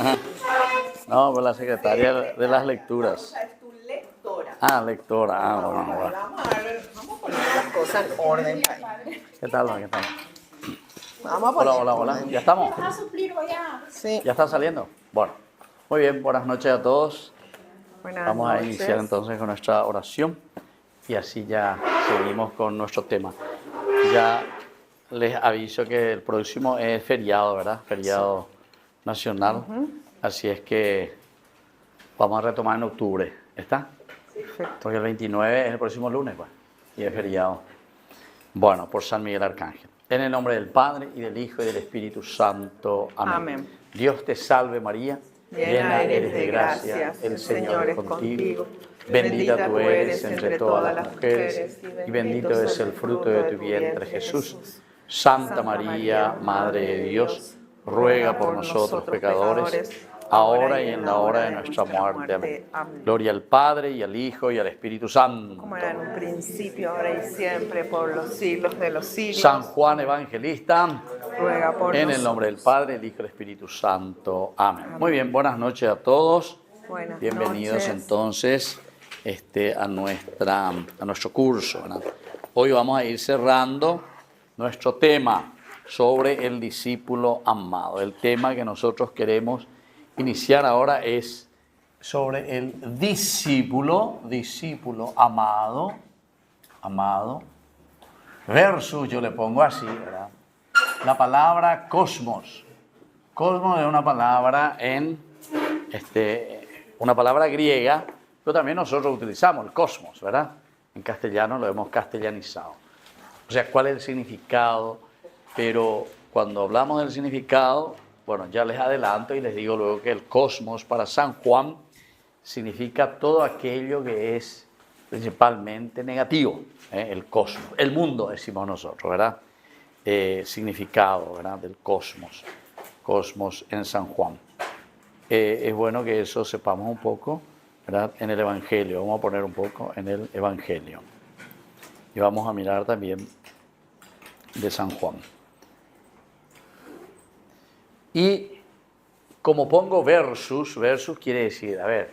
Ajá. No, pues la secretaria de las lecturas. Es tu lectora. Ah, lectora. Ah, bueno, bueno. Vamos a poner las cosas en orden. ¿Qué tal? ¿Qué tal? Vamos a Hola, poner hola, hola. ¿Ya estamos? Sí. ¿Ya está saliendo? Bueno. Muy bien, buenas noches a todos. Buenas Vamos a noches. iniciar entonces con nuestra oración y así ya seguimos con nuestro tema. Ya les aviso que el próximo es feriado, ¿verdad? Feriado nacional. Así es que vamos a retomar en octubre. ¿Está? Perfecto. Porque el 29 es el próximo lunes, pues, y es feriado. Bueno, por San Miguel Arcángel. En el nombre del Padre, y del Hijo, y del Espíritu Santo. Amén. Amén. Dios te salve María, llena eres de gracia, el Señor es contigo. Bendita tú eres entre todas las mujeres, y bendito es el fruto de tu vientre, Jesús. Santa María, Madre de Dios, ruega por nosotros pecadores, ahora y en la hora de nuestra muerte. Amén. Gloria al Padre, y al Hijo, y al Espíritu Santo. Como era en un principio, ahora y siempre, por los siglos de los siglos. San Juan Evangelista, Ruega por en el nosotros. nombre del Padre, del Hijo y del Espíritu Santo. Amén. Muy bien, buenas noches a todos. Buenas Bienvenidos noches. entonces a nuestro curso, ¿verdad? Hoy vamos a ir cerrando nuestro tema sobre el discípulo amado. El tema que nosotros queremos iniciar ahora es sobre el discípulo amado, versus, yo le pongo así, ¿verdad? La palabra cosmos. Cosmos es una palabra una palabra griega, pero también nosotros utilizamos el cosmos, ¿verdad? En castellano lo hemos castellanizado. O sea, ¿cuál es el significado? Pero cuando hablamos del significado, bueno, ya les adelanto y les digo luego que el cosmos para San Juan significa todo aquello que es principalmente negativo, el cosmos, el mundo decimos nosotros, ¿verdad? Significado, ¿verdad? Del cosmos en San Juan. Es bueno que eso sepamos un poco, ¿verdad? En el Evangelio, vamos a poner un poco en el Evangelio. Y vamos a mirar también de San Juan. Y como pongo versus quiere decir, a ver,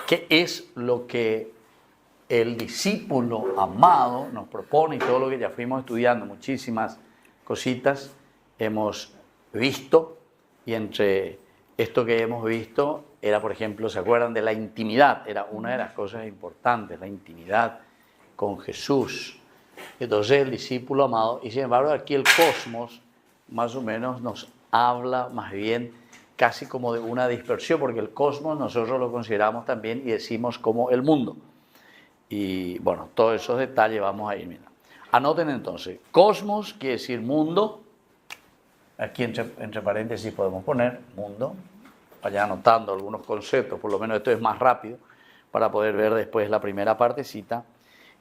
¿qué es lo que el discípulo amado nos propone? Y todo lo que ya fuimos estudiando, muchísimas cositas hemos visto, y entre esto que hemos visto era, por ejemplo, ¿se acuerdan de la intimidad? Era una de las cosas importantes, la intimidad con Jesús. Entonces el discípulo amado, y sin embargo aquí el cosmos más o menos nos habla más bien casi como de una dispersión, porque el cosmos nosotros lo consideramos también y decimos como el mundo. Y bueno, todos esos detalles vamos a ir mirando. Anoten entonces, cosmos quiere decir mundo. Aquí entre paréntesis podemos poner mundo. Vayan anotando algunos conceptos, por lo menos esto es más rápido para poder ver después la primera partecita.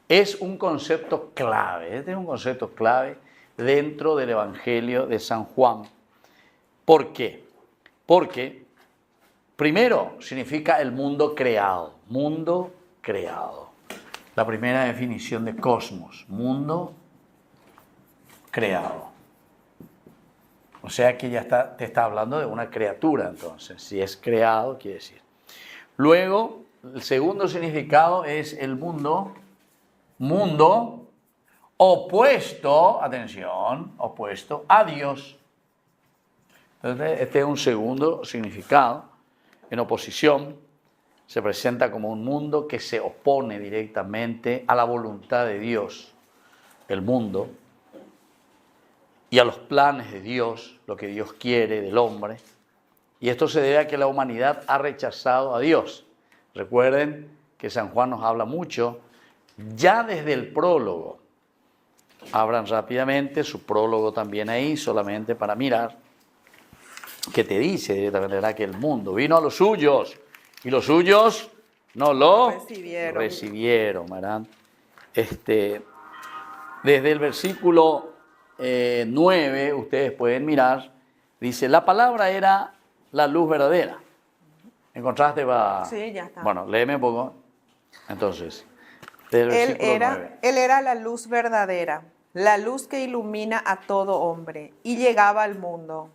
Es un concepto clave, este es un concepto clave dentro del Evangelio de San Juan. ¿Por qué? Porque primero significa el mundo creado, mundo creado. La primera definición de cosmos, mundo creado. O sea que ya te está hablando de una criatura, entonces, si es creado, quiere decir. Luego, el segundo significado es el mundo opuesto, atención, opuesto a Dios. Entonces, este es un segundo significado, en oposición. Se presenta como un mundo que se opone directamente a la voluntad de Dios, el mundo, y a los planes de Dios, lo que Dios quiere del hombre. Y esto se debe a que la humanidad ha rechazado a Dios. Recuerden que San Juan nos habla mucho, ya desde el prólogo. Abran rápidamente su prólogo también ahí, solamente para mirar, que te dice directamente, ¿verdad?, que el mundo vino a los suyos, y los suyos no lo recibieron, ¿verdad? Desde el versículo 9, ustedes pueden mirar, dice, la palabra era la luz verdadera. ¿Encontraste? Sí, ya está. Bueno, léeme un poco. Entonces, desde el versículo 9. Él era la luz verdadera, la luz que ilumina a todo hombre, y llegaba al mundo.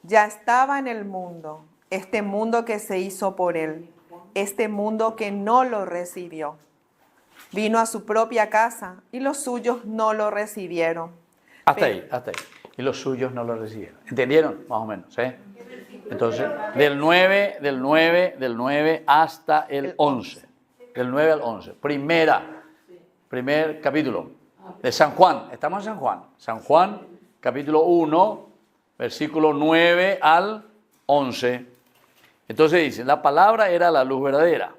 Ya estaba en el mundo, este mundo que se hizo por él, este mundo que no lo recibió. Vino a su propia casa y los suyos no lo recibieron. Hasta ahí. Y los suyos no lo recibieron. ¿Entendieron? Más o menos, ¿eh? Entonces, del 9 hasta el 11. Del 9 al 11. Primer capítulo de San Juan. Estamos en San Juan. San Juan, capítulo 1, versículo 9 al 11. Entonces dice, la palabra era la luz verdadera,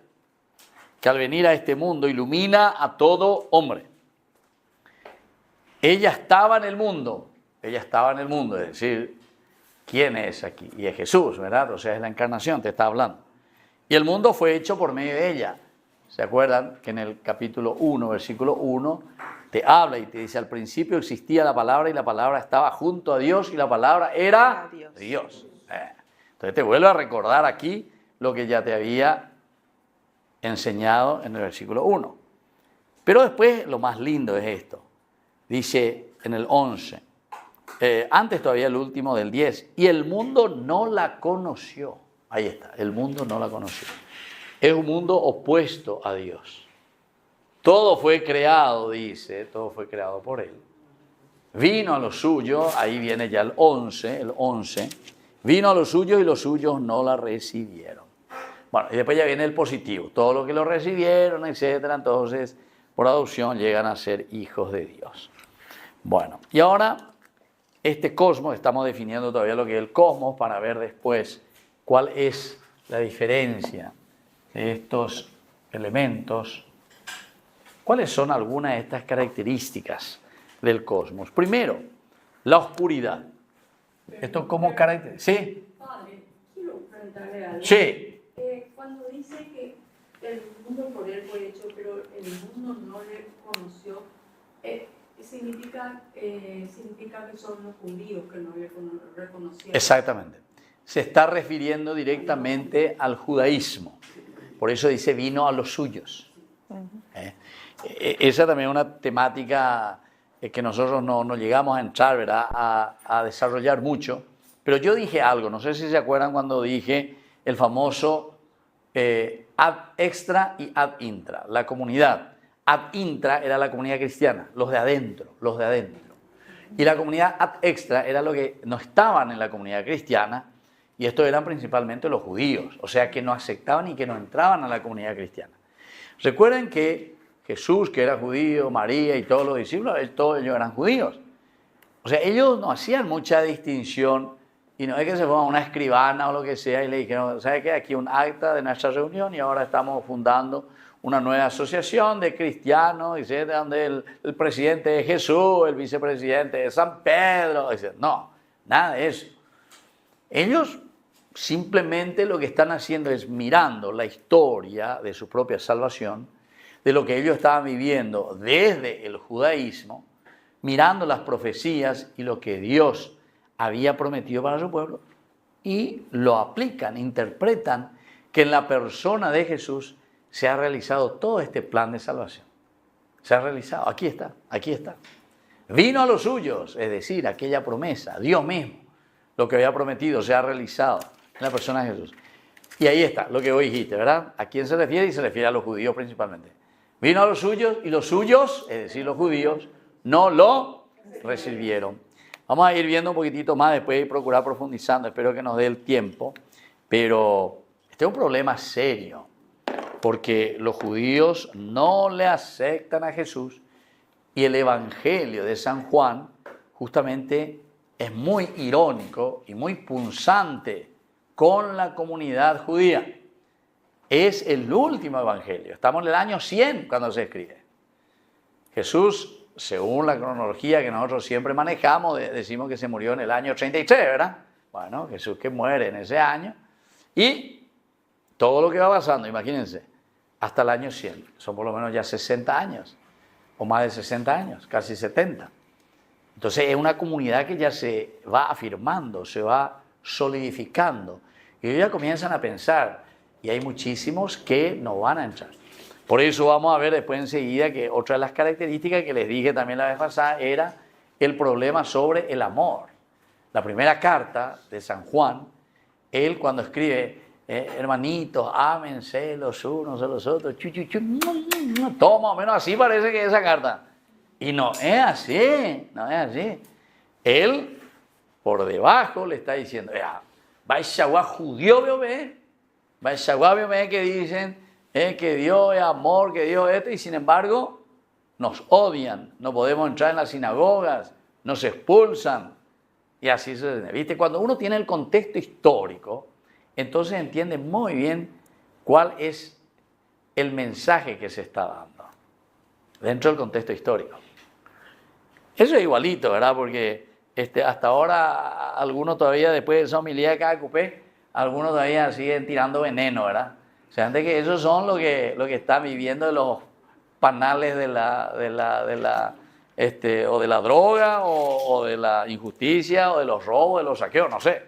que al venir a este mundo ilumina a todo hombre. Ella estaba en el mundo, es decir, ¿quién es aquí? Y es Jesús, ¿verdad? O sea, es la encarnación, te está hablando. Y el mundo fue hecho por medio de ella. ¿Se acuerdan que en el capítulo 1, versículo 1, te habla y te dice, al principio existía la palabra y la palabra estaba junto a Dios y la palabra era Dios. Entonces te vuelvo a recordar aquí lo que ya te había enseñado en el versículo 1. Pero después lo más lindo es esto. Dice en el 11, antes todavía el último del 10, y el mundo no la conoció. Ahí está, el mundo no la conoció. Es un mundo opuesto a Dios. Todo fue creado, dice, todo fue creado por Él. Vino a lo suyo, ahí viene ya el 11, vino a lo suyo y los suyos no la recibieron. Bueno, y después ya viene el positivo, todos los que lo recibieron, etcétera, entonces por adopción llegan a ser hijos de Dios. Bueno, y ahora este cosmos, estamos definiendo todavía lo que es el cosmos para ver después cuál es la diferencia de estos elementos. ¿Cuáles son algunas de estas características del cosmos? Primero, la oscuridad. ¿Esto cómo caracteriza? ¿Sí? Padre, quiero preguntarle algo. Sí. Cuando dice que el mundo por él fue hecho, pero el mundo no le conoció, significa que son los judíos que no le reconocieron. Exactamente. Se está refiriendo directamente al judaísmo. Por eso dice, vino a los suyos. Esa también es una temática que nosotros no llegamos a entrar, ¿verdad? A desarrollar mucho. Pero yo dije algo, no sé si se acuerdan cuando dije el famoso ad extra y ad intra, la comunidad. Ad intra era la comunidad cristiana, los de adentro. Y la comunidad ad extra era lo que no estaban en la comunidad cristiana, y estos eran principalmente los judíos, o sea que no aceptaban y que no entraban a la comunidad cristiana. Recuerden que Jesús, que era judío, María y todos los discípulos, todos ellos eran judíos. O sea, ellos no hacían mucha distinción, y no es que se fueron a una escribana o lo que sea y le dijeron, ¿sabe qué? Aquí un acta de nuestra reunión y ahora estamos fundando una nueva asociación de cristianos, etcétera, donde el presidente es Jesús, el vicepresidente es San Pedro, etc. No, nada de eso. Ellos simplemente lo que están haciendo es mirando la historia de su propia salvación, de lo que ellos estaban viviendo desde el judaísmo, mirando las profecías y lo que Dios había prometido para su pueblo, y lo aplican, interpretan que en la persona de Jesús se ha realizado todo este plan de salvación. Se ha realizado, aquí está. Vino a los suyos, es decir, aquella promesa, Dios mismo, lo que había prometido se ha realizado en la persona de Jesús. Y ahí está, lo que vos dijiste, ¿verdad? ¿A quién se refiere? Y se refiere a los judíos principalmente. Vino a los suyos y los suyos, es decir, los judíos, no lo recibieron. Vamos a ir viendo un poquitito más después y procurar profundizando, espero que nos dé el tiempo, pero este es un problema serio, porque los judíos no le aceptan a Jesús y el Evangelio de San Juan justamente es muy irónico y muy punzante con la comunidad judía. Es el último evangelio. Estamos en el año 100 cuando se escribe. Jesús, según la cronología que nosotros siempre manejamos, decimos que se murió en el año 33, ¿verdad? Bueno, Jesús que muere en ese año. Y todo lo que va pasando, imagínense, hasta el año 100. Son por lo menos ya 60 años, o más de 60 años, casi 70. Entonces es una comunidad que ya se va afirmando, se va solidificando. Y ellos ya comienzan a pensar, y hay muchísimos que no van a entrar. Por eso vamos a ver después enseguida que otra de las características que les dije también la vez pasada era el problema sobre el amor. La primera carta de San Juan él cuando escribe, hermanitos, ámense los unos a los otros, todo más o menos así parece que es esa carta. Y no es así, no es así. Él, por debajo, le está diciendo, Baishawa judío, Baishawa, que dicen que Dios es amor, que Dios es esto, y sin embargo nos odian, no podemos entrar en las sinagogas, nos expulsan, y así sucede. ¿Viste? Cuando uno tiene el contexto histórico, entonces entiende muy bien cuál es el mensaje que se está dando dentro del contexto histórico. Eso es igualito, ¿verdad? Porque hasta ahora algunos todavía, después de esa homilía de cada cupé, algunos todavía siguen tirando veneno, ¿verdad? O sea, antes que esos son lo que están viviendo de los panales de la o de la droga, o de la injusticia, o de los robos, de los saqueos, no sé.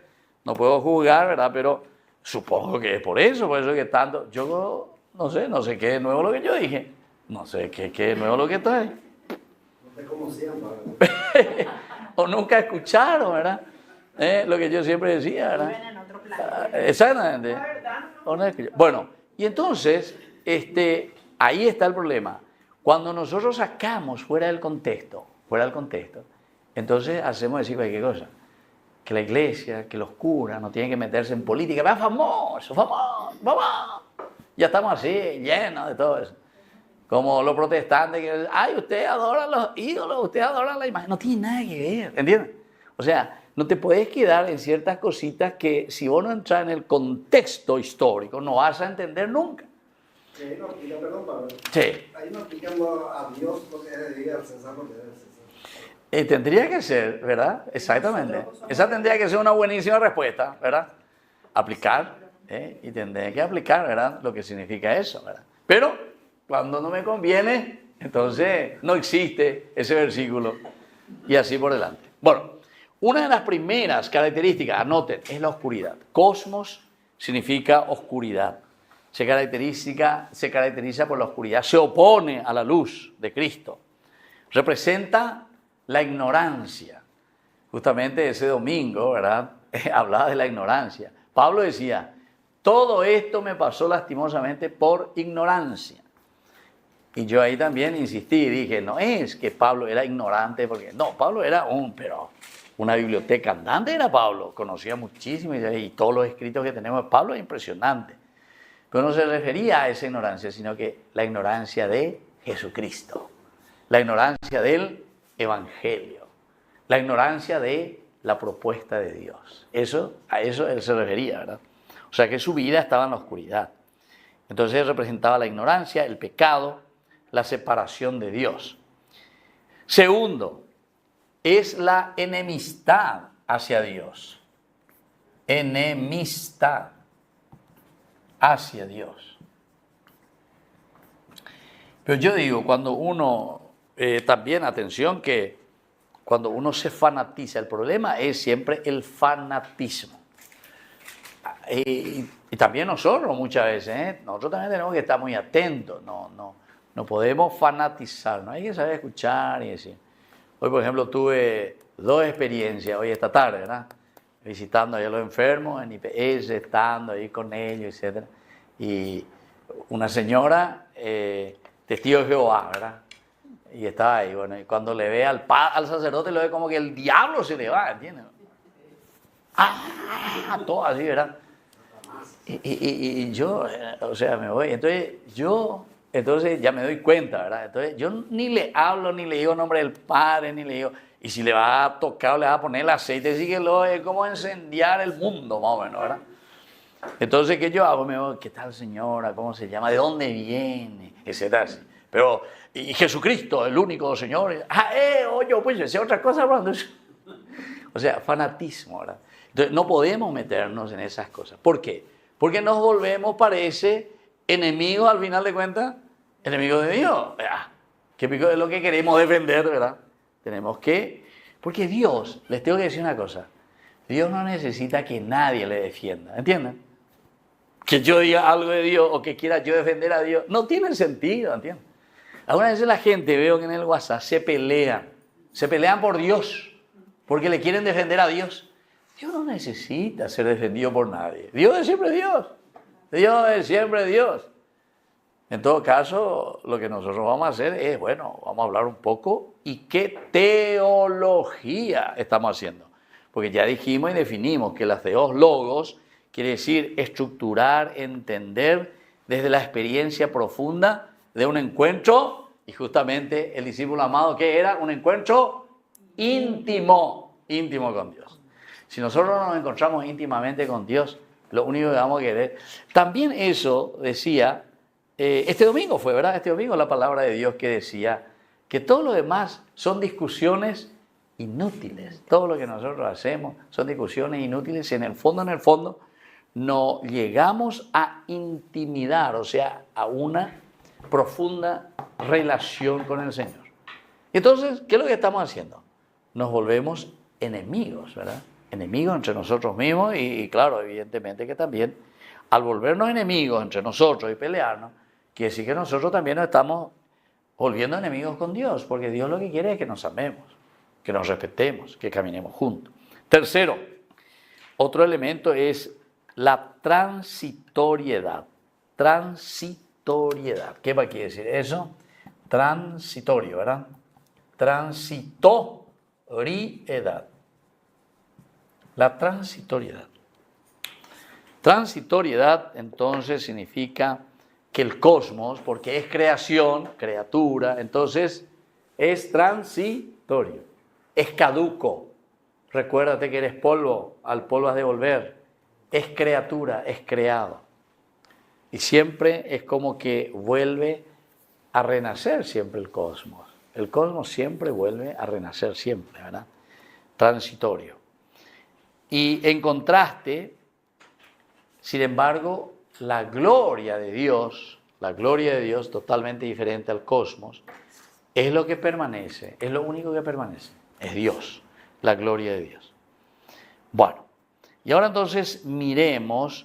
No puedo juzgar, ¿verdad? Pero supongo que es por eso que tanto. Yo no sé qué es nuevo lo que yo dije. No sé qué es nuevo lo que está ahí. No sé cómo siempre. O nunca escucharon, ¿verdad? Lo que yo siempre decía, ¿verdad? Viven en otro planeta. Exactamente. Bueno, y entonces, ahí está el problema. Cuando nosotros sacamos fuera del contexto, entonces hacemos decir cualquier cosa. Que la iglesia, que los curas no tienen que meterse en política. ¡Va famoso! Ya estamos así, llenos de todo eso. Como los protestantes que dicen, ay, usted adora los ídolos, usted adora la imagen. No tiene nada que ver, ¿entiendes? O sea, no te puedes quedar en ciertas cositas que si vos no entras en el contexto histórico no vas a entender nunca. Ahí no aplica, perdón, Pablo. Sí. Ahí no aplica a Dios lo que debe al César lo que debe César. Tendría que ser, ¿verdad? Exactamente. Esa tendría que ser una buenísima respuesta, ¿verdad? Aplicar, y tendría que aplicar, ¿verdad? Lo que significa eso, ¿verdad? Pero cuando no me conviene, entonces no existe ese versículo y así por delante. Bueno, una de las primeras características, anoten, es la oscuridad. Cosmos significa oscuridad. Se caracteriza por la oscuridad, se opone a la luz de Cristo. Representa la ignorancia. Justamente ese domingo, ¿verdad? Hablaba de la ignorancia. Pablo decía, todo esto me pasó lastimosamente por ignorancia. Y yo ahí también insistí y dije, no es que Pablo era ignorante, porque no, Pablo era una biblioteca andante era Pablo, conocía muchísimo y todos los escritos que tenemos de Pablo es impresionante. Pero no se refería a esa ignorancia, sino que la ignorancia de Jesucristo, la ignorancia del Evangelio, la ignorancia de la propuesta de Dios. A eso él se refería, ¿verdad? O sea que su vida estaba en la oscuridad. Entonces él representaba la ignorancia, el pecado, la separación de Dios. Segundo, es la enemistad hacia Dios. Enemistad hacia Dios. Pero yo digo, cuando uno, también atención, que cuando uno se fanatiza, el problema es siempre el fanatismo. Y también nosotros muchas veces, nosotros también tenemos que estar muy atentos, no podemos fanatizar, no hay que saber escuchar y decir. Hoy, por ejemplo, tuve 2 experiencias, hoy esta tarde, ¿verdad? Visitando a los enfermos en IPS, estando ahí con ellos, etc. Y una señora, testigo de Jehová, ¿verdad? Y estaba ahí, bueno, y cuando le ve al sacerdote, lo ve como que el diablo se le va, ¿entiendes? Todo así, ¿verdad? Y yo, o sea, me voy. Entonces ya me doy cuenta, ¿verdad? Entonces yo ni le hablo, ni le digo nombre del Padre, ni le digo... Y si le va a tocar o le va a poner el aceite, sí que es como incendiar el mundo, más o menos, ¿verdad? Entonces, ¿qué yo hago? Me digo, ¿qué tal señora? ¿Cómo se llama? ¿De dónde viene? Etcétera. Pero, y Jesucristo, el único Señor. Oye, pues yo sé otra cosa hablando. O sea, fanatismo, ¿verdad? Entonces, no podemos meternos en esas cosas. ¿Por qué? Porque nos volvemos, parece, enemigos al final de cuentas, enemigos de Dios. ¿Qué pico es lo que queremos defender, verdad? Tenemos que... Porque Dios, les tengo que decir una cosa, Dios no necesita que nadie le defienda, ¿entienden? Que yo diga algo de Dios o que quiera yo defender a Dios, no tiene sentido, ¿entienden? Algunas veces la gente, veo que en el WhatsApp se pelean por Dios, porque le quieren defender a Dios. Dios no necesita ser defendido por nadie. Dios es siempre Dios. Dios es siempre Dios. En todo caso, lo que nosotros vamos a hacer es, bueno, vamos a hablar un poco y qué teología estamos haciendo. Porque ya dijimos y definimos que la theos logos quiere decir estructurar, entender desde la experiencia profunda de un encuentro. Y justamente el discípulo amado, ¿qué era? Un encuentro íntimo con Dios. Si nosotros no nos encontramos íntimamente con Dios, lo único que vamos a querer. También eso decía, este domingo fue, ¿verdad? Este domingo la palabra de Dios que decía que todo lo demás son discusiones inútiles. Todo lo que nosotros hacemos son discusiones inútiles y en el fondo, no llegamos a intimidar, o sea, a una profunda relación con el Señor. Entonces, ¿qué es lo que estamos haciendo? Nos volvemos enemigos, ¿verdad? Enemigos entre nosotros mismos y claro, evidentemente que también al volvernos enemigos entre nosotros y pelearnos, quiere decir que nosotros también nos estamos volviendo enemigos con Dios, porque Dios lo que quiere es que nos amemos, que nos respetemos, que caminemos juntos. Tercero, otro elemento es la transitoriedad. Transitoriedad. ¿Qué va a quiere decir eso? Transitorio, ¿verdad? Transitoriedad. La transitoriedad. Transitoriedad entonces significa que el cosmos, porque es creación, criatura, entonces es transitorio, es caduco. Recuérdate que eres polvo, al polvo has de volver. Es criatura, es creado. Y siempre es como que vuelve a renacer siempre el cosmos. El cosmos siempre vuelve a renacer siempre, ¿verdad? Transitorio. Y en contraste, sin embargo, la gloria de Dios totalmente diferente al cosmos, es lo que permanece, es lo único que permanece, es Dios, la gloria de Dios. Bueno, y ahora entonces miremos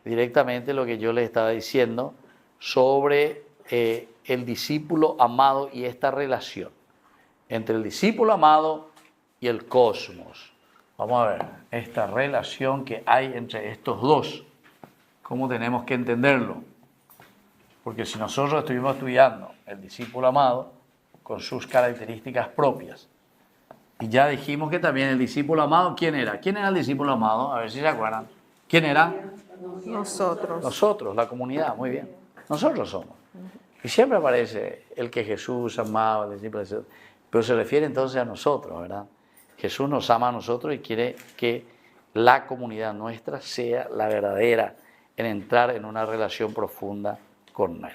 directamente lo que yo les estaba diciendo sobre el discípulo amado y esta relación entre el discípulo amado y el cosmos. Vamos a ver esta relación que hay entre estos dos. ¿Cómo tenemos que entenderlo? Porque si nosotros estuvimos estudiando el discípulo amado con sus características propias, y ya dijimos que también el discípulo amado, ¿quién era? ¿Quién era el discípulo amado? A ver si se acuerdan. ¿Quién era? Nosotros. Nosotros, la comunidad, muy bien. Nosotros somos. Y siempre aparece el que Jesús amaba, el discípulo de Jesús, pero se refiere entonces a nosotros, ¿verdad? Jesús nos ama a nosotros y quiere que la comunidad nuestra sea la verdadera en entrar en una relación profunda con Él.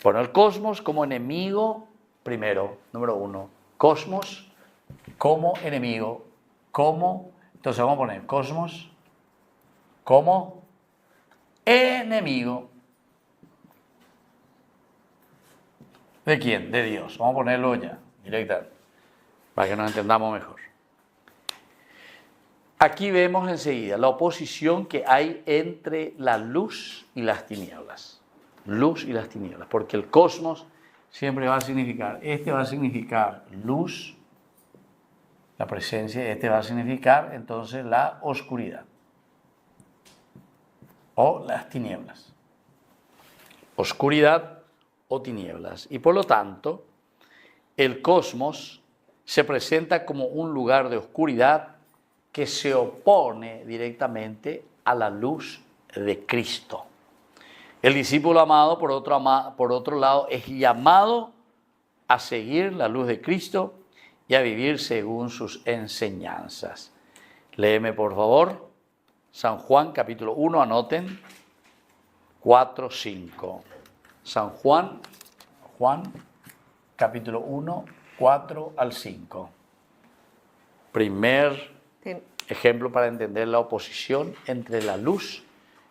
Bueno, el cosmos como enemigo, primero, número uno, cosmos como enemigo, entonces vamos a poner cosmos como enemigo. ¿De quién? De Dios. Vamos a ponerlo ya, directamente, para que nos entendamos mejor. Aquí vemos enseguida la oposición que hay entre la luz y las tinieblas. Luz y las tinieblas, porque el cosmos siempre va a significar, este va a significar luz, la presencia, este va a significar entonces la oscuridad o las tinieblas. Oscuridad o tinieblas. Y por lo tanto, el cosmos se presenta como un lugar de oscuridad que se opone directamente a la luz de Cristo. El discípulo amado, por otro lado, es llamado a seguir la luz de Cristo y a vivir según sus enseñanzas. Léeme, por favor, San Juan, capítulo 1, anoten, 4, 5. San Juan, capítulo 1, 4 al 5. Primer ejemplo para entender la oposición entre la luz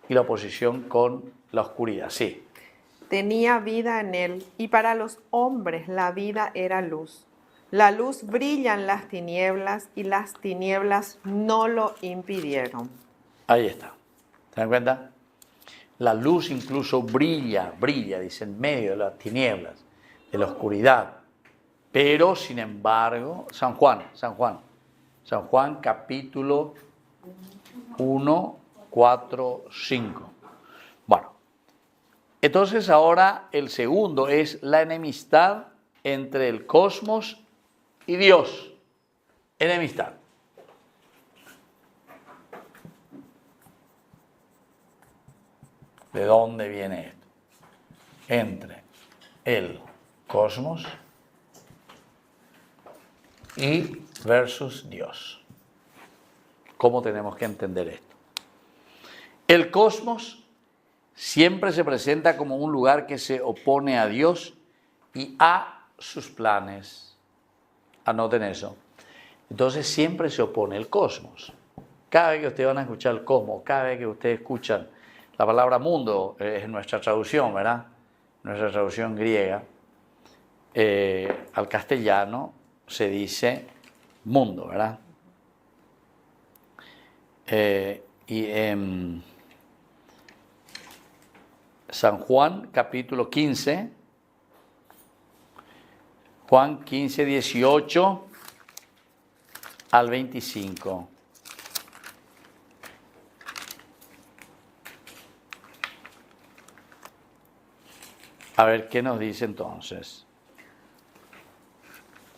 y la oposición con la oscuridad. Sí. Tenía vida en él, y para los hombres la vida era luz. La luz brilla en las tinieblas, y las tinieblas no lo impidieron. Ahí está. ¿Se dan cuenta? La luz incluso brilla, dice, en medio de las tinieblas, de la oscuridad. Pero, sin embargo, San Juan, capítulo 1, 4, 5. Bueno, entonces ahora el segundo es la enemistad entre el cosmos y Dios. Enemistad. ¿De dónde viene esto? Entre el cosmos y versus Dios. ¿Cómo tenemos que entender esto? El cosmos siempre se presenta como un lugar que se opone a Dios y a sus planes. Anoten eso. Entonces siempre se opone el cosmos. Cada vez que ustedes van a escuchar el cosmos, cada vez que ustedes escuchan la palabra mundo, es nuestra traducción, ¿verdad? Nuestra traducción griega, al castellano se dice mundo, ¿verdad? Y en San Juan, capítulo 15, Juan 15, 18 al 25. A ver, ¿qué nos dice entonces?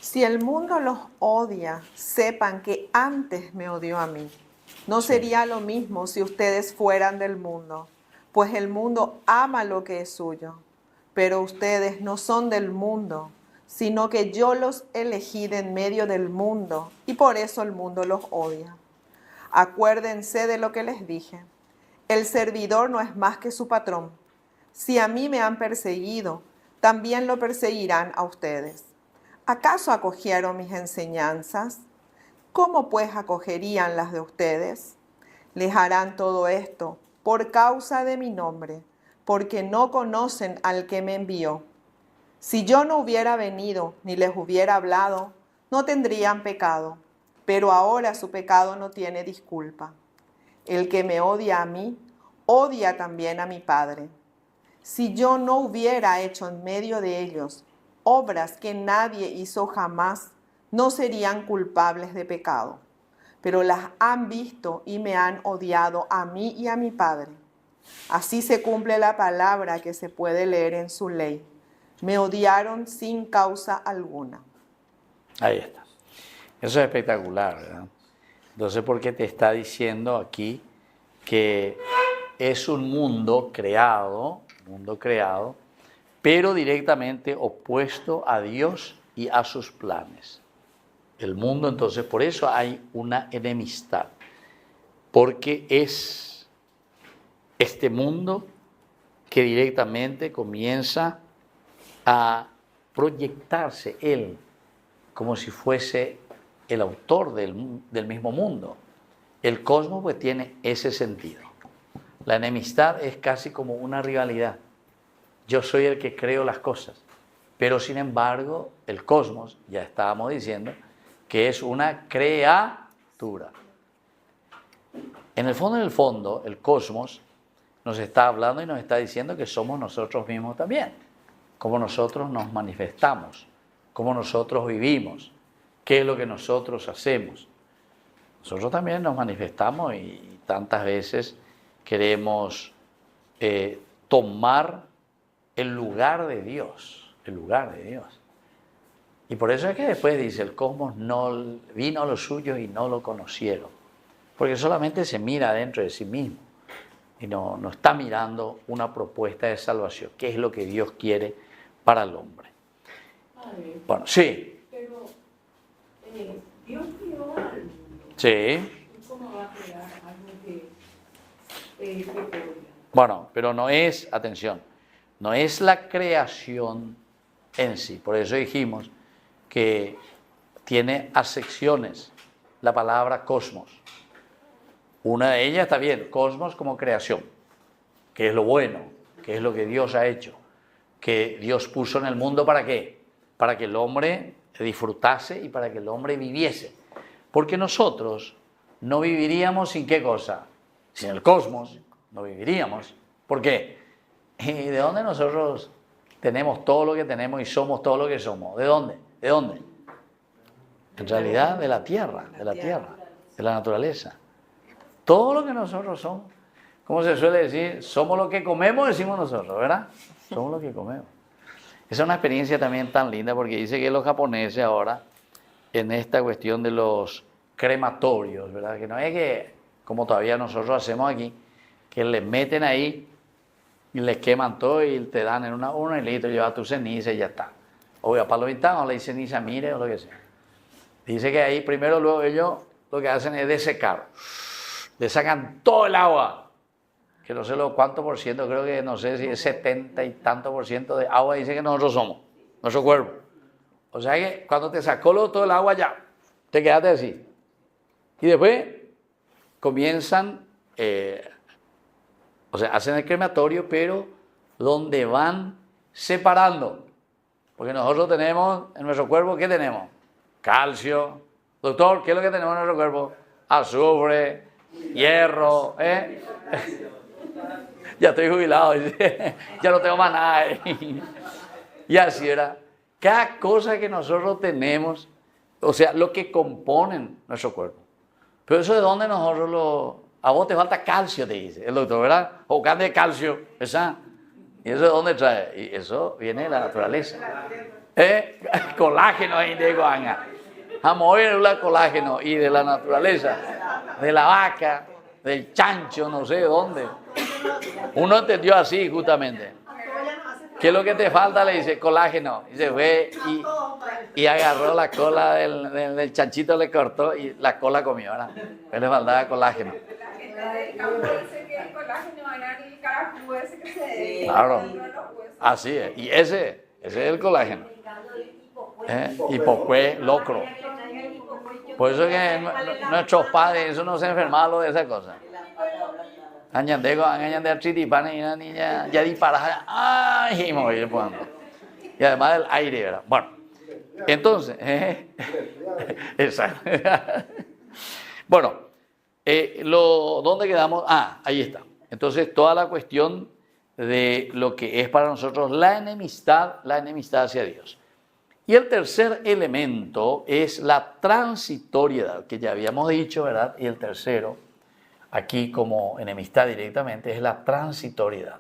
Si el mundo los odia, sepan que antes me odió a mí. No sería lo mismo si ustedes fueran del mundo, pues el mundo ama lo que es suyo. Pero ustedes no son del mundo, sino que yo los elegí de en medio del mundo, y por eso el mundo los odia. Acuérdense de lo que les dije. El servidor no es más que su patrón. Si a mí me han perseguido, también lo perseguirán a ustedes. ¿Acaso acogieron mis enseñanzas? ¿Cómo pues acogerían las de ustedes? Les harán todo esto por causa de mi nombre, porque no conocen al que me envió. Si yo no hubiera venido ni les hubiera hablado, no tendrían pecado, pero ahora su pecado no tiene disculpa. El que me odia a mí, odia también a mi Padre. Si yo no hubiera hecho en medio de ellos obras que nadie hizo jamás, no serían culpables de pecado. Pero las han visto y me han odiado a mí y a mi Padre. Así se cumple la palabra que se puede leer en su ley. Me odiaron sin causa alguna. Ahí está. Eso es espectacular, ¿verdad? Entonces, ¿por qué te está diciendo aquí que es un mundo creado, pero directamente opuesto a Dios y a sus planes? El mundo, entonces, por eso hay una enemistad, porque es este mundo que directamente comienza a proyectarse él como si fuese el autor del mismo mundo. El cosmos pues tiene ese sentido. La enemistad es casi como una rivalidad. Yo soy el que creo las cosas, pero sin embargo el cosmos, ya estábamos diciendo, que es una criatura. En el fondo, el cosmos nos está hablando y nos está diciendo que somos nosotros mismos también, cómo nosotros nos manifestamos, cómo nosotros vivimos, qué es lo que nosotros hacemos. Nosotros también nos manifestamos y tantas veces queremos tomar el lugar de Dios, Y por eso es que después dice, el cosmos no vino a los suyos y no lo conocieron, porque solamente se mira dentro de sí mismo y no está mirando una propuesta de salvación, que es lo que Dios quiere para el hombre. Padre, Bueno, sí. pero Dios creó al mundo. Sí. ¿Y cómo va a crear algo que odia? Bueno, pero no es, atención, no es la creación en sí. Por eso dijimos que tiene acepciones la palabra cosmos. Una de ellas está bien, cosmos como creación, que es lo bueno, que es lo que Dios ha hecho, que Dios puso en el mundo ¿para qué? Para que el hombre disfrutase y para que el hombre viviese. Porque nosotros no viviríamos sin qué cosa, sin el cosmos, no viviríamos. ¿Por qué? ¿Y de dónde nosotros tenemos todo lo que tenemos y somos todo lo que somos? ¿De dónde? ¿De dónde? En realidad de la tierra, de la naturaleza. Todo lo que nosotros somos. Como se suele decir, somos lo que comemos, decimos nosotros, ¿verdad? Somos lo que comemos. Esa es una experiencia también tan linda porque dice que los japoneses ahora, en esta cuestión de los crematorios, ¿verdad? Que no es que, como todavía nosotros hacemos aquí, que le meten ahí y le queman todo y te dan en una urna y listo, lleva tu ceniza y ya está. O para los invitados le dicen ceniza, mire o lo que sea. Dice que ahí primero luego ellos lo que hacen es desecar. Le sacan todo el agua, que no sé cuánto por ciento, creo que no sé si es 70 y tanto por ciento de agua, dice que nosotros somos, nuestro cuerpo. O sea que cuando te sacó todo el agua ya, te quedaste así. Y después comienzan, hacen el crematorio, pero donde van separando. Porque nosotros tenemos en nuestro cuerpo, ¿qué tenemos? Calcio. Doctor, ¿qué es lo que tenemos en nuestro cuerpo? Azufre, hierro, Ya estoy jubilado, ya no tengo más nada. Y así era. Cada cosa que nosotros tenemos, o sea, lo que componen nuestro cuerpo. Pero eso de dónde nosotros a vos te falta calcio, te dice el doctor, ¿verdad? O carne de calcio, ¿esa? ¿Y eso de dónde trae? Y eso viene de la naturaleza. Colágeno, vamos a ver el colágeno y de la naturaleza, de la vaca, del chancho, no sé de dónde. Uno entendió así justamente. ¿Qué es lo que te falta? Le dice colágeno. Y se fue y agarró la cola del chanchito, le cortó y la cola comió, ¿verdad? Pero le faltaba colágeno. Claro, así es. Y ese es el colágeno. Hipocué, locro. Por eso que nuestros padres, eso no se enfermaron de esa cosa. Añan de artritis, y una niña ya dispara, ¡ay! Y además del aire, ¿verdad? Bueno, entonces, exacto. Bueno, ¿dónde quedamos? Ahí está. Entonces, toda la cuestión de lo que es para nosotros la enemistad hacia Dios. Y el tercer elemento es la transitoriedad, que ya habíamos dicho, ¿verdad? Y el tercero, aquí como enemistad directamente, es la transitoriedad.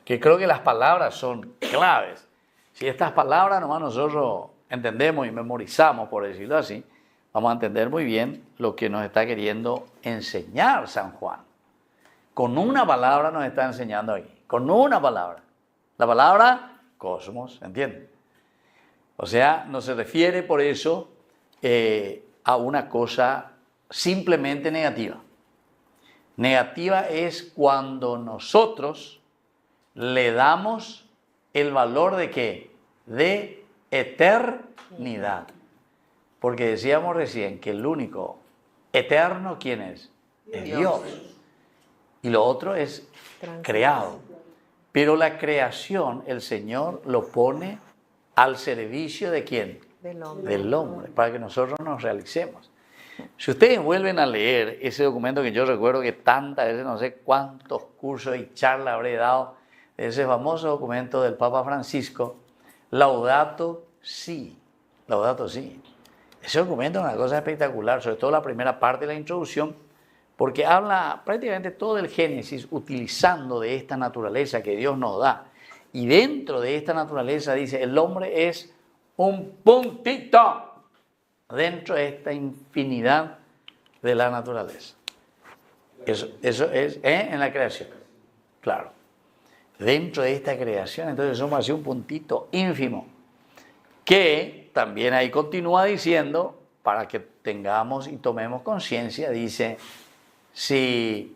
Que creo que las palabras son claves. Si estas palabras nomás nosotros entendemos y memorizamos, por decirlo así, vamos a entender muy bien lo que nos está queriendo enseñar San Juan. Con una palabra nos está enseñando aquí. Con una palabra. La palabra cosmos, ¿entienden? O sea, no se refiere por eso a una cosa simplemente negativa. Negativa es cuando nosotros le damos el valor de ¿qué? De eternidad. Porque decíamos recién que el único eterno, ¿quién es? Es Dios. Y lo otro es creado. Pero la creación, el Señor lo pone al servicio ¿de quién? Del hombre, para que nosotros nos realicemos. Si ustedes vuelven a leer ese documento que yo recuerdo que tantas veces, no sé cuántos cursos y charlas habré dado, ese famoso documento del Papa Francisco, Laudato Si. Laudato Si. Ese documento es una cosa espectacular, sobre todo la primera parte de la introducción, porque habla prácticamente todo el Génesis utilizando de esta naturaleza que Dios nos da. Y dentro de esta naturaleza dice, el hombre es un puntito dentro de esta infinidad de la naturaleza. Eso es en la creación. Claro. Dentro de esta creación, entonces somos así un puntito ínfimo. Que también ahí continúa diciendo, para que tengamos y tomemos conciencia, dice, si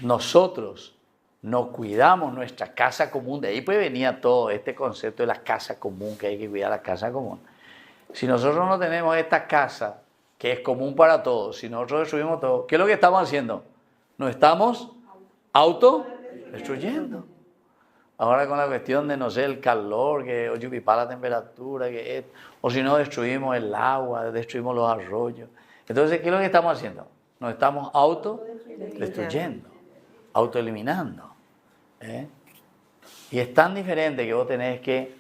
nosotros no cuidamos nuestra casa común, de ahí pues venía todo este concepto de la casa común, que hay que cuidar la casa común. Si nosotros no tenemos esta casa, que es común para todos, si nosotros destruimos todo, ¿qué es lo que estamos haciendo? Nos estamos autodestruyendo. Ahora con la cuestión de, no sé, el calor, que para la temperatura, o si no destruimos el agua, destruimos los arroyos. Entonces, ¿qué es lo que estamos haciendo? Nos estamos autodestruyendo, autoeliminando. Y es tan diferente que vos tenés que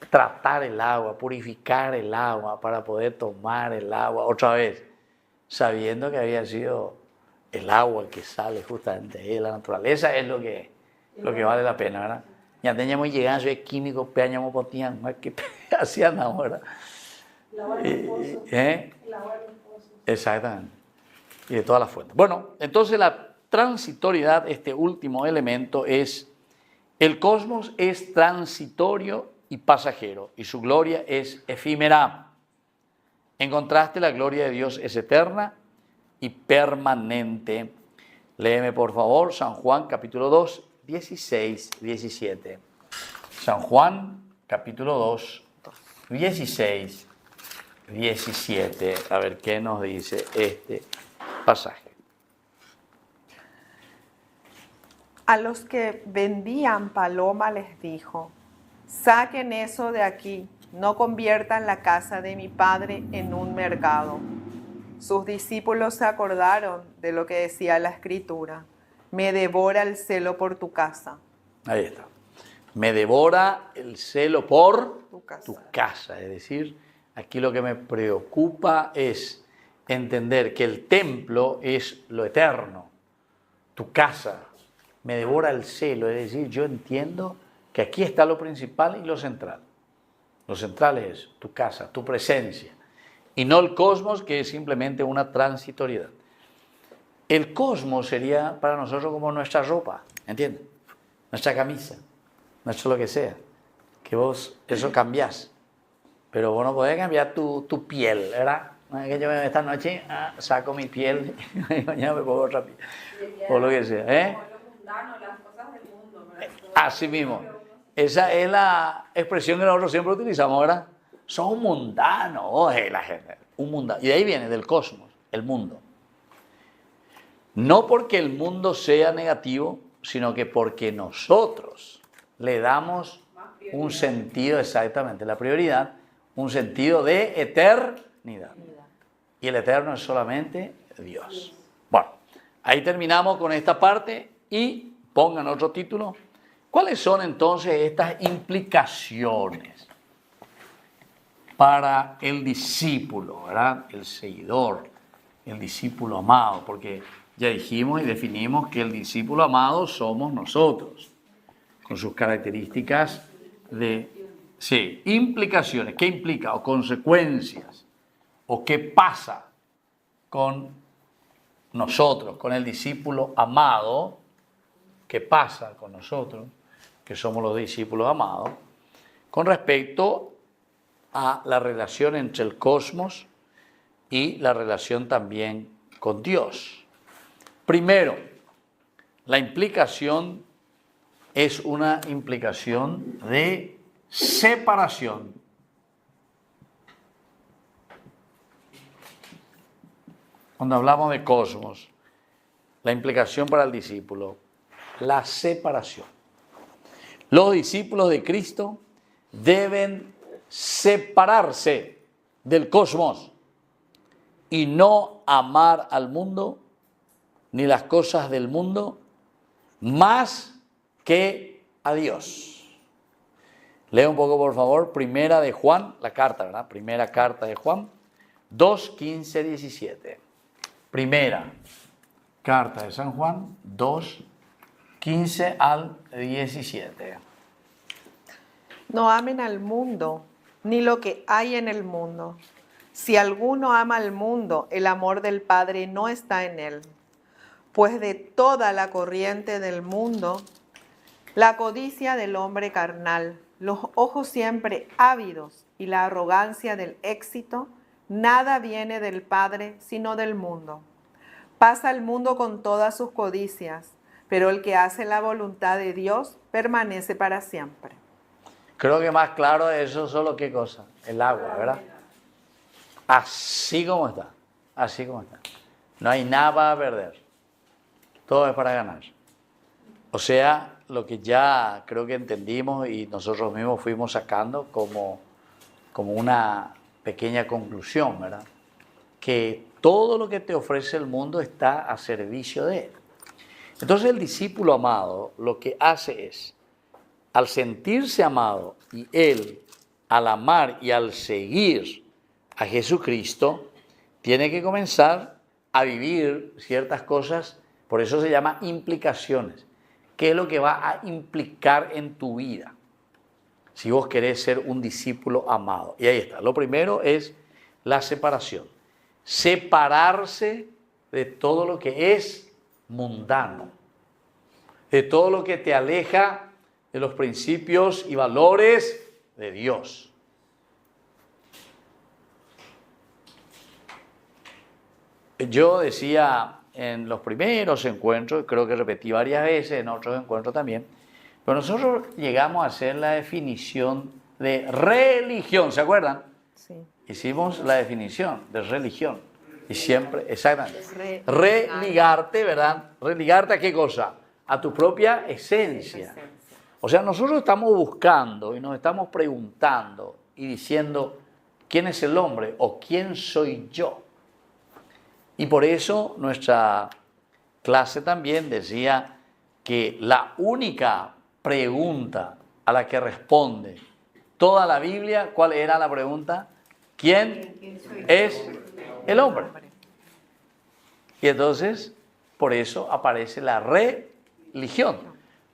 tratar el agua, purificar el agua para poder tomar el agua otra vez, sabiendo que había sido el agua que sale justamente de la naturaleza, es lo que vale la pena, ¿verdad? Ya teníamos llegado a químicos, peñamos potían, que hacían ahora. El agua de los pozos. ¿Eh? El agua de los pozos. Exactamente. Y de todas las fuentes. Bueno, entonces la transitoriedad, este último elemento, es el cosmos es transitorio y pasajero, y su gloria es efímera. En contraste, la gloria de Dios es eterna y permanente. Léeme, por favor, San Juan, capítulo 2, 16, 17. San Juan, capítulo 2, 16, 17. A ver qué nos dice este pasaje. A los que vendían paloma les dijo: saquen eso de aquí, no conviertan la casa de mi padre en un mercado. Sus discípulos se acordaron de lo que decía la Escritura: me devora el celo por tu casa. Ahí está. Me devora el celo por Tu casa. tu casa. Es decir, aquí lo que me preocupa es entender que el templo es lo eterno. Tu casa me devora el celo. Es decir, yo entiendo que aquí está lo principal y lo central. Lo central es tu casa, tu presencia. Y no el cosmos, que es simplemente una transitoriedad. El cosmos sería para nosotros como nuestra ropa, ¿entiendes? Nuestra camisa, nuestro lo que sea. Que vos eso cambiás. Pero vos no podés cambiar tu piel, ¿verdad? Que yo esta noche saco mi piel y mañana me pongo otra piel. O lo que sea, ¿eh? Como lo mundano, las cosas del mundo, ¿verdad? Así mismo. Esa es la expresión que nosotros siempre utilizamos, ¿verdad? Son mundanos, oye, la gente. Un mundano. Y de ahí viene, del cosmos, el mundo. No porque el mundo sea negativo, sino que porque nosotros le damos un sentido, exactamente, la prioridad, un sentido de eternidad. Y el eterno es solamente Dios. Bueno, ahí terminamos con esta parte y pongan otro título. ¿Cuáles son entonces estas implicaciones para el discípulo, ¿verdad? El seguidor, el discípulo amado? Porque ya dijimos y definimos que el discípulo amado somos nosotros, con sus características de, sí, implicaciones. ¿Qué implica? O consecuencias. ¿O qué pasa con nosotros, con el discípulo amado? ¿Qué pasa con nosotros, que somos los discípulos amados, con respecto a la relación entre el cosmos y la relación también con Dios? Primero, la implicación es una implicación de separación. Cuando hablamos de cosmos, la implicación para el discípulo, la separación. Los discípulos de Cristo deben separarse del cosmos y no amar al mundo ni las cosas del mundo más que a Dios. Lea un poco, por favor, primera de Juan, la carta, ¿verdad? Primera carta de Juan, 2, 15, 17. Primera carta de San Juan, 2, 15 al 17. No amen al mundo, ni lo que hay en el mundo. Si alguno ama al mundo, el amor del Padre no está en él. Pues de toda la corriente del mundo, la codicia del hombre carnal, los ojos siempre ávidos y la arrogancia del éxito, nada viene del Padre sino del mundo. Pasa el mundo con todas sus codicias, pero el que hace la voluntad de Dios permanece para siempre. Creo que más claro de eso solo qué cosa, el agua, ¿verdad? Así como está, así como está. No hay nada para perder, todo es para ganar. O sea, lo que ya creo que entendimos y nosotros mismos fuimos sacando como una pequeña conclusión, ¿verdad? Que todo lo que te ofrece el mundo está a servicio de él. Entonces el discípulo amado lo que hace es, al sentirse amado y él al amar y al seguir a Jesucristo, tiene que comenzar a vivir ciertas cosas, por eso se llama implicaciones. ¿Qué es lo que va a implicar en tu vida si vos querés ser un discípulo amado? Y ahí está. Lo primero es la separación. Separarse de todo lo que es mundano, de todo lo que te aleja de los principios y valores de Dios. Yo decía en los primeros encuentros, creo que repetí varias veces en otros encuentros también, pero nosotros llegamos a hacer la definición de religión, ¿se acuerdan? Sí. Hicimos la definición de religión y siempre, exactamente, religarte, ¿verdad? ¿Religarte a qué cosa? A tu propia esencia. O sea, nosotros estamos buscando y nos estamos preguntando y diciendo, ¿quién es el hombre o quién soy yo? Y por eso nuestra clase también decía que la única pregunta a la que responde toda la Biblia, ¿cuál era la pregunta? ¿Quién es el hombre? Y entonces, por eso aparece la religión,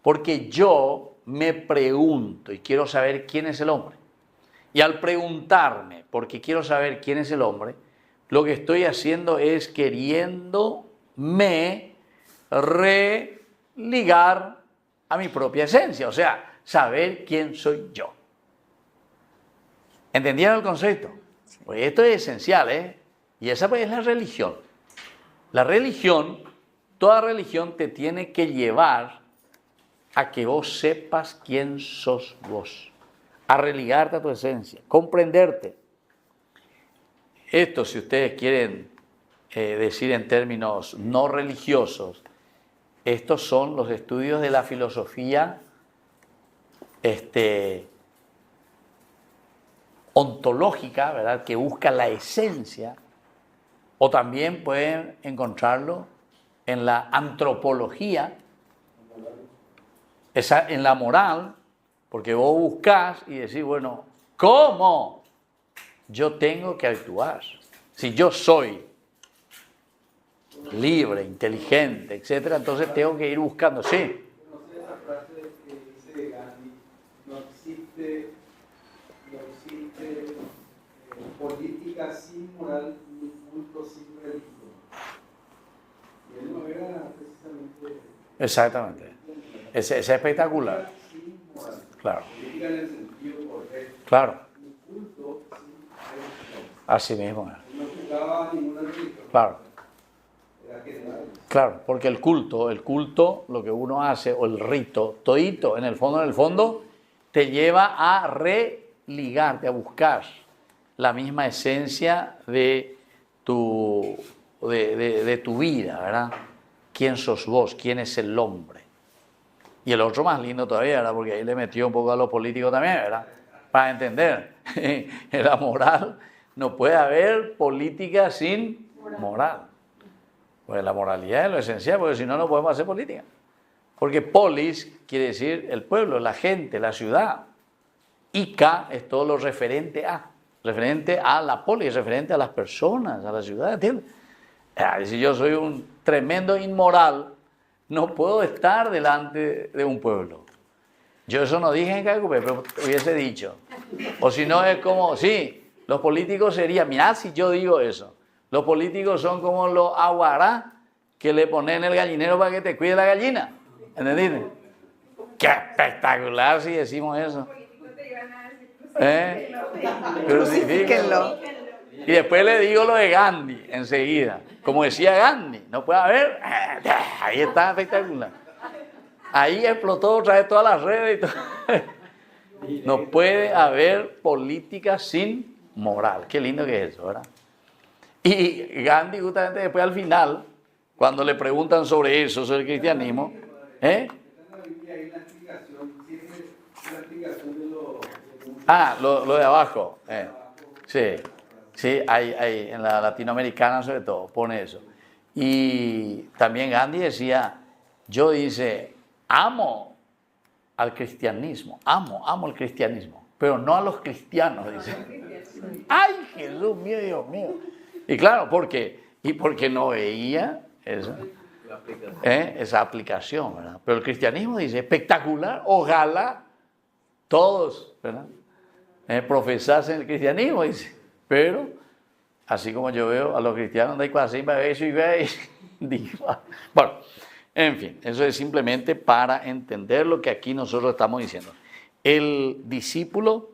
porque yo me pregunto y quiero saber quién es el hombre. Y al preguntarme, porque quiero saber quién es el hombre, lo que estoy haciendo es queriéndome religar a mi propia esencia, o sea, saber quién soy yo. ¿Entendieron el concepto? Pues esto es esencial, ¿eh? Y esa pues es la religión. La religión, toda religión te tiene que llevar a que vos sepas quién sos vos, a religarte a tu esencia, comprenderte. Esto, si ustedes quieren decir en términos no religiosos, estos son los estudios de la filosofía ontológica, ¿verdad? Que busca la esencia, o también pueden encontrarlo en la antropología, en la moral, porque vos buscás y decís, bueno, ¿cómo yo tengo que actuar? Si yo soy libre, inteligente, etcétera, entonces tengo que ir buscando, sí. No sé esa frase que dice Gandhi, no existe política sin moral ni culto sin religión. Y él no era precisamente... Exactamente. Es espectacular. Sin moral. Claro. Política en el sentido correcto. Claro. Ni culto sin religión. Así mismo. Él no jugaba ninguna religión. Claro. Era general. Claro, porque el culto, lo que uno hace, o el rito, todito, en el fondo, te lleva a religarte, a buscar la misma esencia de tu vida, ¿verdad? ¿Quién sos vos? ¿Quién es el hombre? Y el otro más lindo todavía, ¿verdad? Porque ahí le metió un poco a los políticos también, ¿verdad? Para entender, en la moral no puede haber política sin moral. Pues la moralidad es lo esencial, porque si no, no podemos hacer política. Porque polis quiere decir el pueblo, la gente, la ciudad. Ica es todo lo referente a la polis, referente a las personas, a la ciudad, ¿entiendes? Si yo soy un tremendo inmoral, no puedo estar delante de un pueblo. Yo eso no dije en Cacupé, pero hubiese dicho. O si no es como, sí, los políticos serían, mirá si yo digo eso. Los políticos son como los aguará que le ponen el gallinero para que te cuide la gallina. ¿Entendiste? ¡Qué espectacular si decimos eso! Crucifíquenlo. Y después le digo lo de Gandhi enseguida. Como decía Gandhi, no puede haber... Ahí está espectacular. Ahí explotó otra vez todas las redes y todo. No puede haber política sin moral. Qué lindo que es eso, ¿verdad? Y Gandhi justamente después al final, cuando le preguntan sobre eso, sobre el cristianismo, lo de abajo. Sí, hay en la latinoamericana sobre todo, pone eso. Y también Gandhi decía, amo al cristianismo, amo el cristianismo. pero no a los cristianos, dice. ¡Ay, Jesús mío, Dios mío! Y claro, ¿por qué? Y porque no veía esa aplicación, ¿verdad? Pero el cristianismo dice, espectacular, ojalá todos, ¿verdad? Profesasen el cristianismo, dice. Pero, así como yo veo a los cristianos, bueno, en fin, eso es simplemente para entender lo que aquí nosotros estamos diciendo. El discípulo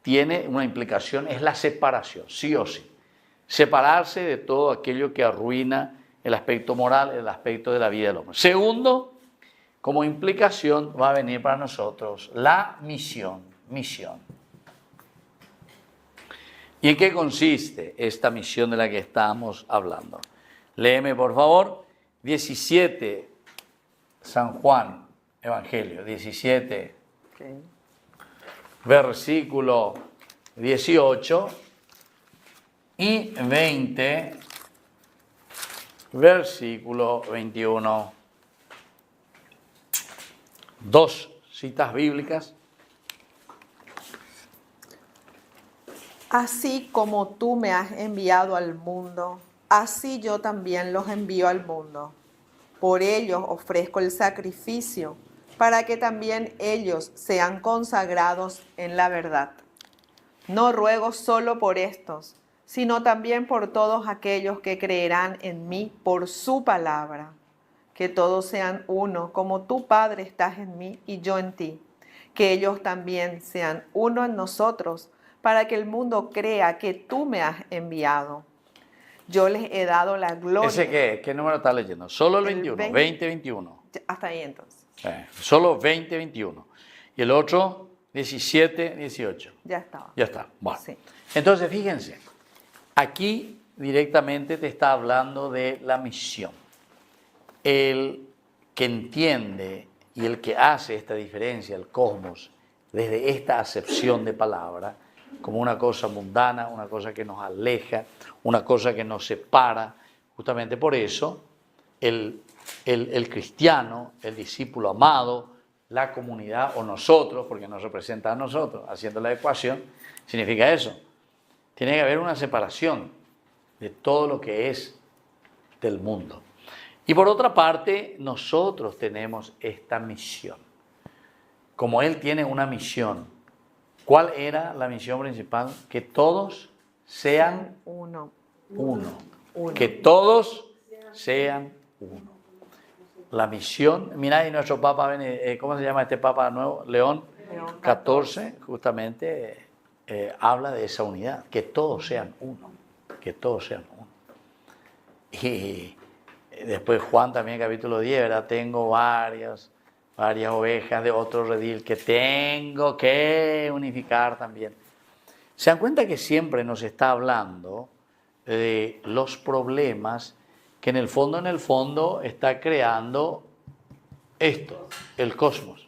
tiene una implicación, es la separación, sí o sí. Separarse de todo aquello que arruina el aspecto moral, el aspecto de la vida del hombre. Segundo, como implicación va a venir para nosotros la misión. ¿Y en qué consiste esta misión de la que estamos hablando? Léeme, por favor, 17, San Juan, Evangelio, 17, Okay. versículo 18 y 20, versículo 21. Dos citas bíblicas. Así como tú me has enviado al mundo, así yo también los envío al mundo. Por ellos ofrezco el sacrificio, para que también ellos sean consagrados en la verdad. No ruego solo por estos, sino también por todos aquellos que creerán en mí por su palabra. Que todos sean uno, como tú, Padre, estás en mí y yo en ti. Que ellos también sean uno en nosotros, para que el mundo crea que tú me has enviado. Yo les he dado la gloria. ¿Ese qué? ¿Qué número está leyendo? Solo el 21, 20, 21. Hasta ahí entonces. Solo 20, 21. Y el otro, 17, 18. Ya estaba. Ya está. Bueno. Sí. Entonces, fíjense, aquí directamente te está hablando de la misión. El que entiende y el que hace esta diferencia, el cosmos, desde esta acepción de palabra, como una cosa mundana, una cosa que nos aleja, una cosa que nos separa. Justamente por eso, el cristiano, el discípulo amado, la comunidad o nosotros, porque nos representa a nosotros, haciendo la ecuación, significa eso. Tiene que haber una separación de todo lo que es del mundo. Y por otra parte, nosotros tenemos esta misión. Como Él tiene una misión, ¿cuál era la misión principal? Que todos sean uno. uno. Que todos sean uno. La misión, mira, y nuestro Papa, ¿cómo se llama este Papa nuevo? León XIV, justamente habla de esa unidad, que todos sean uno, que todos sean uno. Y después Juan también, capítulo 10, ¿verdad? Tengo varias ovejas de otro redil que tengo que unificar también. ¿Se dan cuenta que siempre nos está hablando de los problemas que en el fondo está creando esto, el cosmos?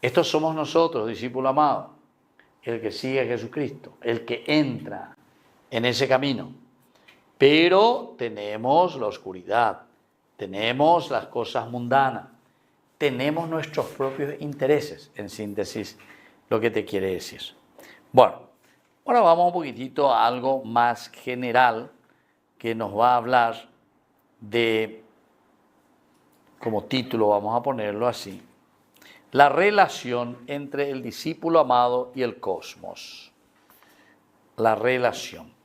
Estos somos nosotros, discípulo amado, el que sigue a Jesucristo, el que entra en ese camino. Pero tenemos la oscuridad, tenemos las cosas mundanas, tenemos nuestros propios intereses, en síntesis, lo que te quiere decir. Bueno, ahora vamos un poquitito a algo más general que nos va a hablar de, como título vamos a ponerlo así, la relación entre el discípulo amado y el cosmos. La relación.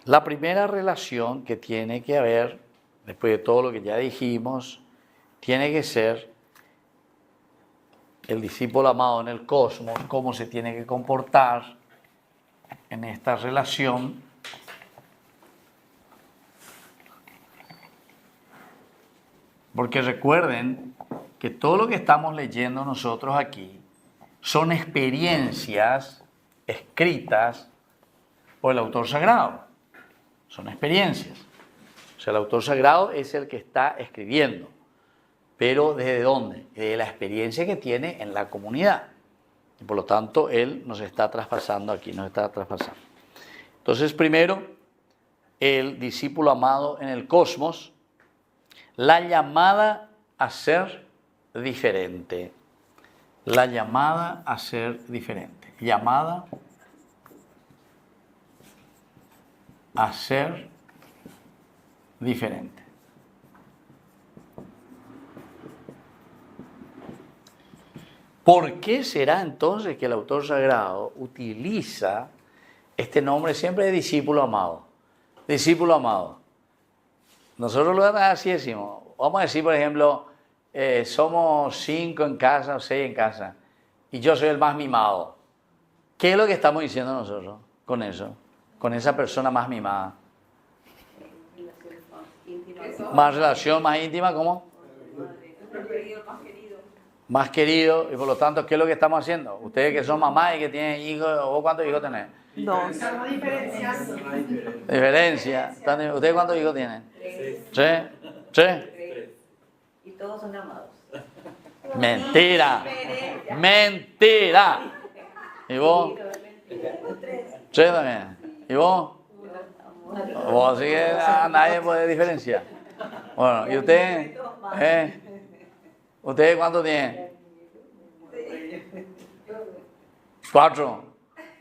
La primera relación que tiene que haber, después de todo lo que ya dijimos, tiene que ser el discípulo amado en el cosmos, cómo se tiene que comportar en esta relación. Porque recuerden que todo lo que estamos leyendo nosotros aquí son experiencias escritas por el autor sagrado. Son experiencias. O sea, el autor sagrado es el que está escribiendo. Pero ¿desde dónde? De la experiencia que tiene en la comunidad. Y por lo tanto, él nos está traspasando aquí, nos está traspasando. Entonces, primero, el discípulo amado en el cosmos, la llamada a ser diferente. La llamada a ser diferente. Llamada a ser diferente. ¿Por qué será entonces que el autor sagrado utiliza este nombre siempre de discípulo amado? Discípulo amado. Nosotros lo así decimos. Vamos a decir, por ejemplo, somos 5 en casa o 6 en casa y yo soy el más mimado. ¿Qué es lo que estamos diciendo nosotros con eso? Con esa persona más mimada. Más relación, más íntima, ¿cómo? Más querido, y por lo tanto, ¿qué es lo que estamos haciendo? Ustedes que son mamás y que tienen hijos, ¿vos cuántos hijos tenés? 2. Diferencia. ¿Ustedes cuántos hijos tienen? 3. ¿Sí? Y todos son amados. Mentira. Mentira. ¿Y vos? 3 también. ¿Y vos? Vos así que nadie puede diferenciar. Bueno, ¿y usted? ¿Ustedes cuántos tienen? 4.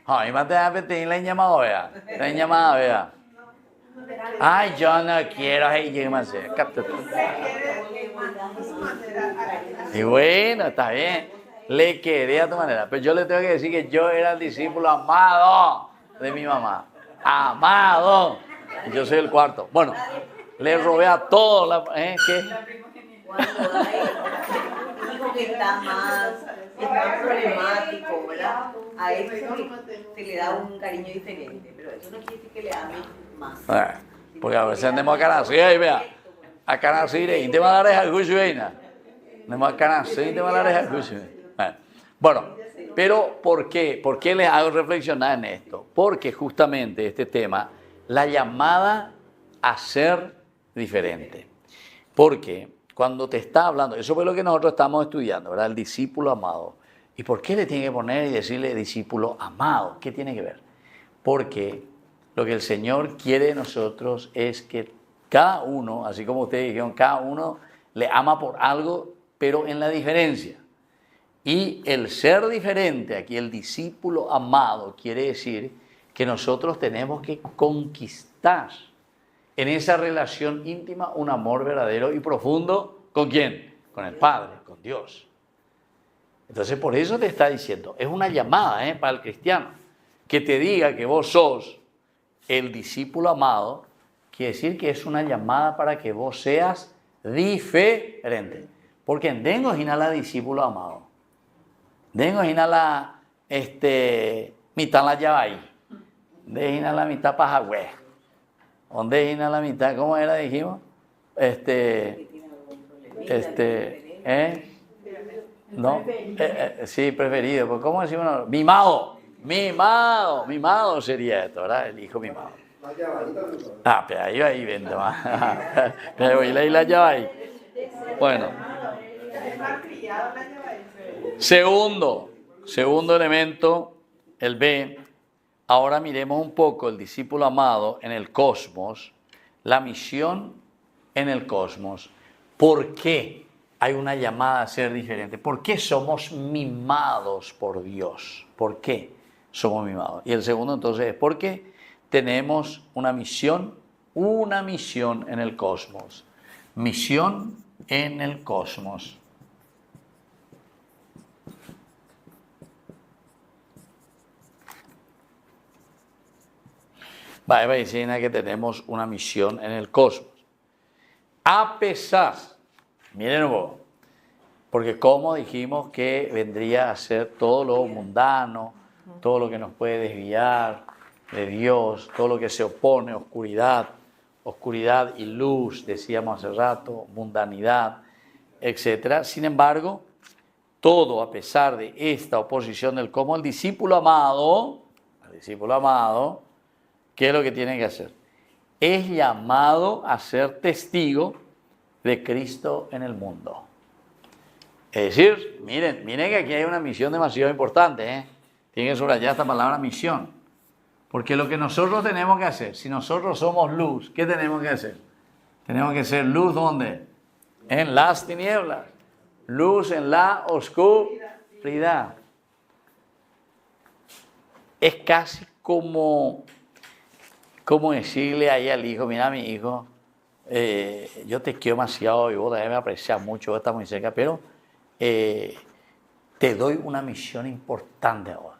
Ay, más te da pedir la llamada, vea. La llamada, vea. Ay, yo no quiero. Ay, llegué más cerca. Y bueno, está bien. Le quedé a tu manera. Pero yo le tengo que decir que yo era el discípulo amado de mi mamá. Amado. Y yo soy el 4. Bueno, le robé a todos. ¿Qué? Cuando hay un hijo que está más problemático, ¿verdad? A eso se le da un cariño diferente, pero eso no quiere decir que le ame más. Porque a veces andemos a canasir ahí, vea. A canasir ahí. Te va a dar el juicio, veina. Andemos a canasir, te va a dar el juicio. Bueno, pero ¿por qué? ¿Por qué les hago reflexionar en esto? Porque justamente este tema, la llamada a ser diferente. Porque cuando te está hablando, eso fue lo que nosotros estamos estudiando, ¿verdad? El discípulo amado. ¿Y por qué le tiene que poner y decirle discípulo amado? ¿Qué tiene que ver? Porque lo que el Señor quiere de nosotros es que cada uno, así como ustedes dijeron, cada uno le ama por algo, pero en la diferencia. Y el ser diferente, aquí el discípulo amado, quiere decir que nosotros tenemos que conquistar en esa relación íntima un amor verdadero y profundo. ¿Con quién? Con el Padre, con Dios. Entonces por eso te está diciendo, es una llamada para el cristiano, que te diga que vos sos el discípulo amado, quiere decir que es una llamada para que vos seas diferente. Porque en Dengo la discípulo amado. Dengo la mitad la llavaí. De la mitad pajagüe. ¿Dónde es la mitad? ¿Cómo era? Dijimos. No, sí, preferido. Pues, ¿cómo decimos? Mimado. Mimado sería esto, ¿verdad? El hijo mimado. Pero ahí vende más. Pero ahí la llavaí. Bueno. Segundo elemento, el B. Ahora miremos un poco el discípulo amado en el cosmos, la misión en el cosmos. ¿Por qué hay una llamada a ser diferente? ¿Por qué somos mimados por Dios? ¿Por qué somos mimados? Y el segundo entonces es porque tenemos una misión en el cosmos. Misión en el cosmos. Va a decir que tenemos una misión en el cosmos. A pesar, miren vos, porque como dijimos que vendría a ser todo lo mundano, todo lo que nos puede desviar de Dios, todo lo que se opone, oscuridad y luz, decíamos hace rato, mundanidad, etc. Sin embargo, todo a pesar de esta oposición del cosmos, el discípulo amado, ¿qué es lo que tiene que hacer? Es llamado a ser testigo de Cristo en el mundo. Es decir, miren que aquí hay una misión demasiado importante, Tienen que subrayar esta palabra misión. Porque lo que nosotros tenemos que hacer, si nosotros somos luz, ¿qué tenemos que hacer? Tenemos que ser luz, ¿dónde? en las tinieblas, luz en la oscuridad. Es casi como decirle ahí al hijo, mira mi hijo, yo te quiero demasiado y vos también me aprecias mucho, vos estás muy cerca, pero te doy una misión importante ahora.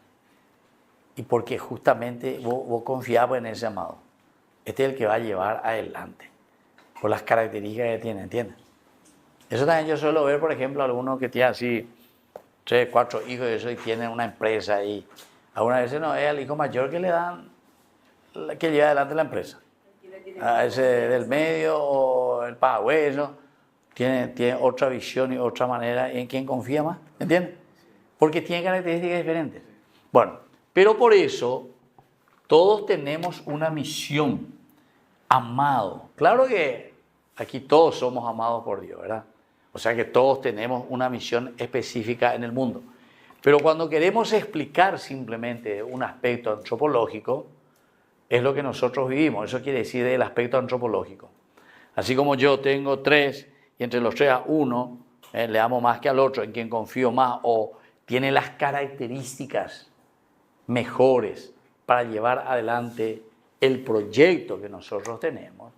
Y porque justamente vos confiabas en ese amado. Este es el que va a llevar adelante, por las características que tiene, ¿entiendes? Eso también yo suelo ver, por ejemplo, algunos que tienen así 3, 4 hijos y eso, y tienen una empresa y algunas veces no es al hijo mayor que le dan, que lleva adelante la empresa. A ese del medio o el pagüeso tiene otra visión y otra manera en quien confía más, ¿entiendes? Porque tiene características diferentes. Bueno, pero por eso todos tenemos una misión, amado. Claro que aquí todos somos amados por Dios, ¿verdad? O sea que todos tenemos una misión específica en el mundo. Pero cuando queremos explicar simplemente un aspecto antropológico, es lo que nosotros vivimos. Eso quiere decir el aspecto antropológico. Así como yo tengo 3 y entre los 3 a uno le amo más que al otro, en quien confío más o tiene las características mejores para llevar adelante el proyecto que nosotros tenemos,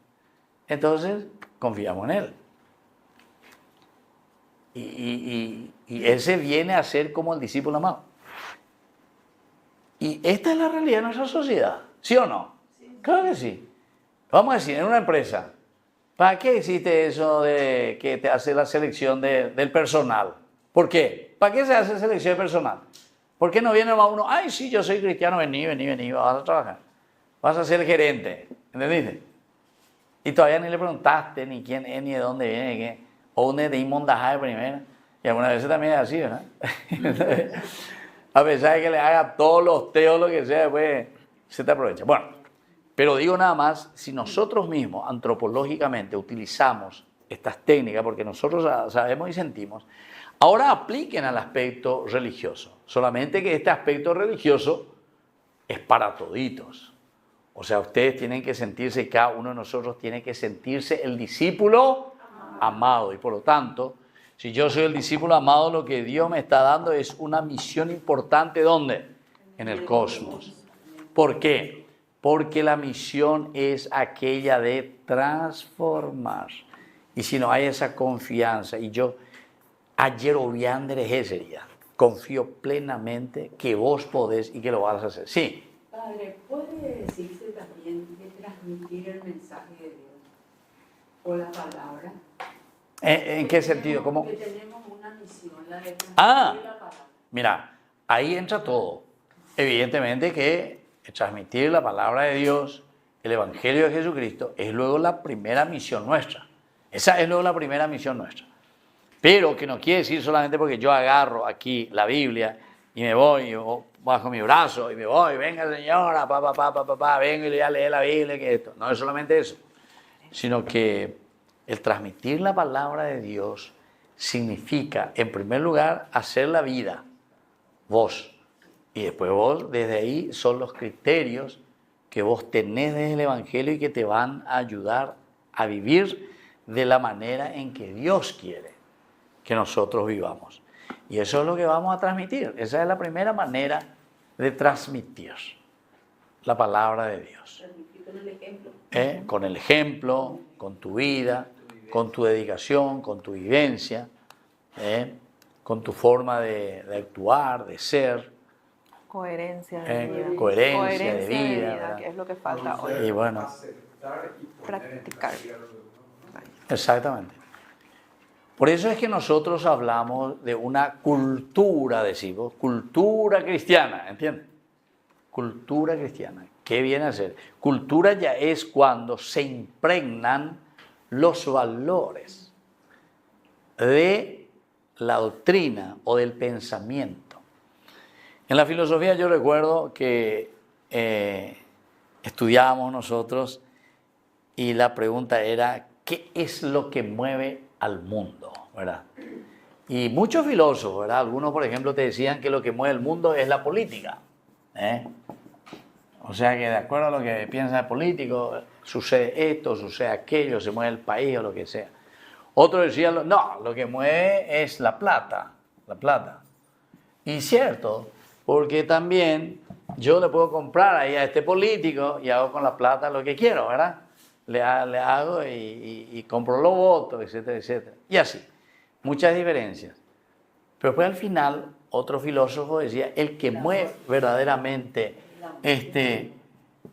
entonces confiamos en él. Y ese viene a ser como el discípulo amado. Y esta es la realidad de nuestra sociedad, ¿sí o no? Sí. Claro que sí. Vamos a decir, en una empresa, ¿para qué existe eso de que te hace la selección del personal? ¿Por qué? ¿Para qué se hace selección de personal? ¿Por qué no viene uno? Ay, sí, yo soy cristiano, vení, vas a trabajar. Vas a ser gerente, ¿entendiste? Y todavía ni le preguntaste ni quién es, ni de dónde viene, qué, o dónde de mondaje de primera. Y algunas veces también es así, ¿verdad? A pesar de que le haga todos los teos, lo que sea, después se te aprovecha. Bueno, pero digo nada más, si nosotros mismos antropológicamente utilizamos estas técnicas, porque nosotros sabemos y sentimos, ahora apliquen al aspecto religioso. Solamente que este aspecto religioso es para toditos. O sea, ustedes tienen que sentirse, cada uno de nosotros tiene que sentirse el discípulo amado. Y por lo tanto, si yo soy el discípulo amado, lo que Dios me está dando es una misión importante. ¿Dónde? En el cosmos. ¿Por qué? Porque la misión es aquella de transformar. Y si no hay esa confianza, y yo, ayer obviamente sería, confío plenamente que vos podés y que lo vas a hacer. Sí. Padre, ¿puede decirse también de transmitir el mensaje de Dios o la palabra? ¿En qué sentido? ¿Cómo? Que tenemos una misión, la de transmitir la palabra. Mira, ahí entra todo. Evidentemente que transmitir la palabra de Dios, el Evangelio de Jesucristo, es luego la primera misión nuestra. Esa es luego la primera misión nuestra. Pero que no quiere decir solamente porque yo agarro aquí la Biblia y me voy bajo mi brazo y me voy, venga señora, vengo y ya lee la Biblia, que esto. No es solamente eso, sino que el transmitir la palabra de Dios significa, en primer lugar, hacer la vida, vos. Y después vos, desde ahí, son los criterios que vos tenés desde el Evangelio y que te van a ayudar a vivir de la manera en que Dios quiere que nosotros vivamos. Y eso es lo que vamos a transmitir. Esa es la primera manera de transmitir la palabra de Dios. Con el ejemplo. Con el ejemplo, con tu vida, con tu dedicación, con tu vivencia, con tu forma de actuar, de ser. Coherencia de vida. Coherencia de vida, que es lo que falta hoy. Y bueno, practicar. Exactamente. Por eso es que nosotros hablamos de una cultura, decimos, cultura cristiana, ¿entiendes? Cultura cristiana. ¿Qué viene a ser? Cultura ya es cuando se impregnan los valores de la doctrina o del pensamiento. En la filosofía yo recuerdo que estudiábamos nosotros y la pregunta era, ¿qué es lo que mueve al mundo? ¿Verdad? Y muchos filósofos, ¿verdad? Algunos, por ejemplo, te decían que lo que mueve el mundo es la política. O sea que de acuerdo a lo que piensa el político, sucede esto, sucede aquello, se mueve el país o lo que sea. Otros decían, no, lo que mueve es la plata, la plata. Y cierto, porque también yo le puedo comprar ahí a este político y hago con la plata lo que quiero, ¿verdad? Le hago y compro los votos, etcétera, etcétera. Y así, muchas diferencias. Pero pues al final, otro filósofo decía, el que mueve verdaderamente,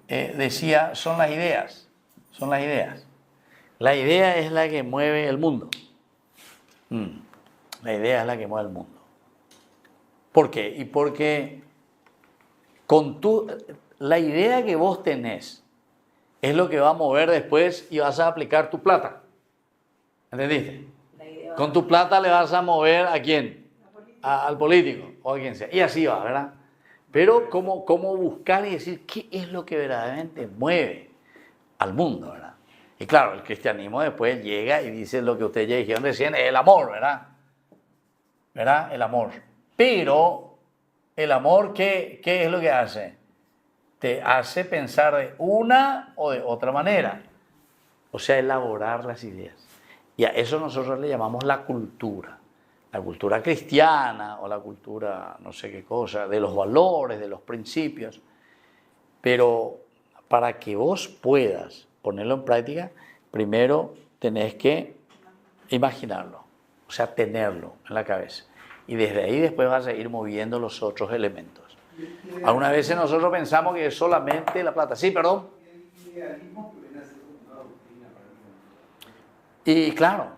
decía, son las ideas, son las ideas. La idea es la que mueve el mundo. La idea es la que mueve el mundo. ¿Por qué? Y porque la idea que vos tenés es lo que va a mover después y vas a aplicar tu plata. ¿Entendiste? Con tu plata le vas a mover ¿a quién? Al político o a quien sea. Y así va, ¿verdad? Pero ¿cómo buscar y decir qué es lo que verdaderamente mueve al mundo, ¿verdad? Y claro, el cristianismo después llega y dice lo que ustedes ya dijeron recién, el amor, ¿verdad? ¿Verdad? El amor. Pero el amor, ¿qué es lo que hace? Te hace pensar de una o de otra manera. O sea, elaborar las ideas. Y a eso nosotros le llamamos la cultura. La cultura cristiana o la cultura no sé qué cosa, de los valores, de los principios. Pero para que vos puedas ponerlo en práctica, primero tenés que imaginarlo, o sea, tenerlo en la cabeza. Y desde ahí después vas a ir moviendo los otros elementos. Algunas veces nosotros pensamos que es solamente la plata. Sí, perdón. El idealismo que viene a ser como una doctrina para mí. Y claro,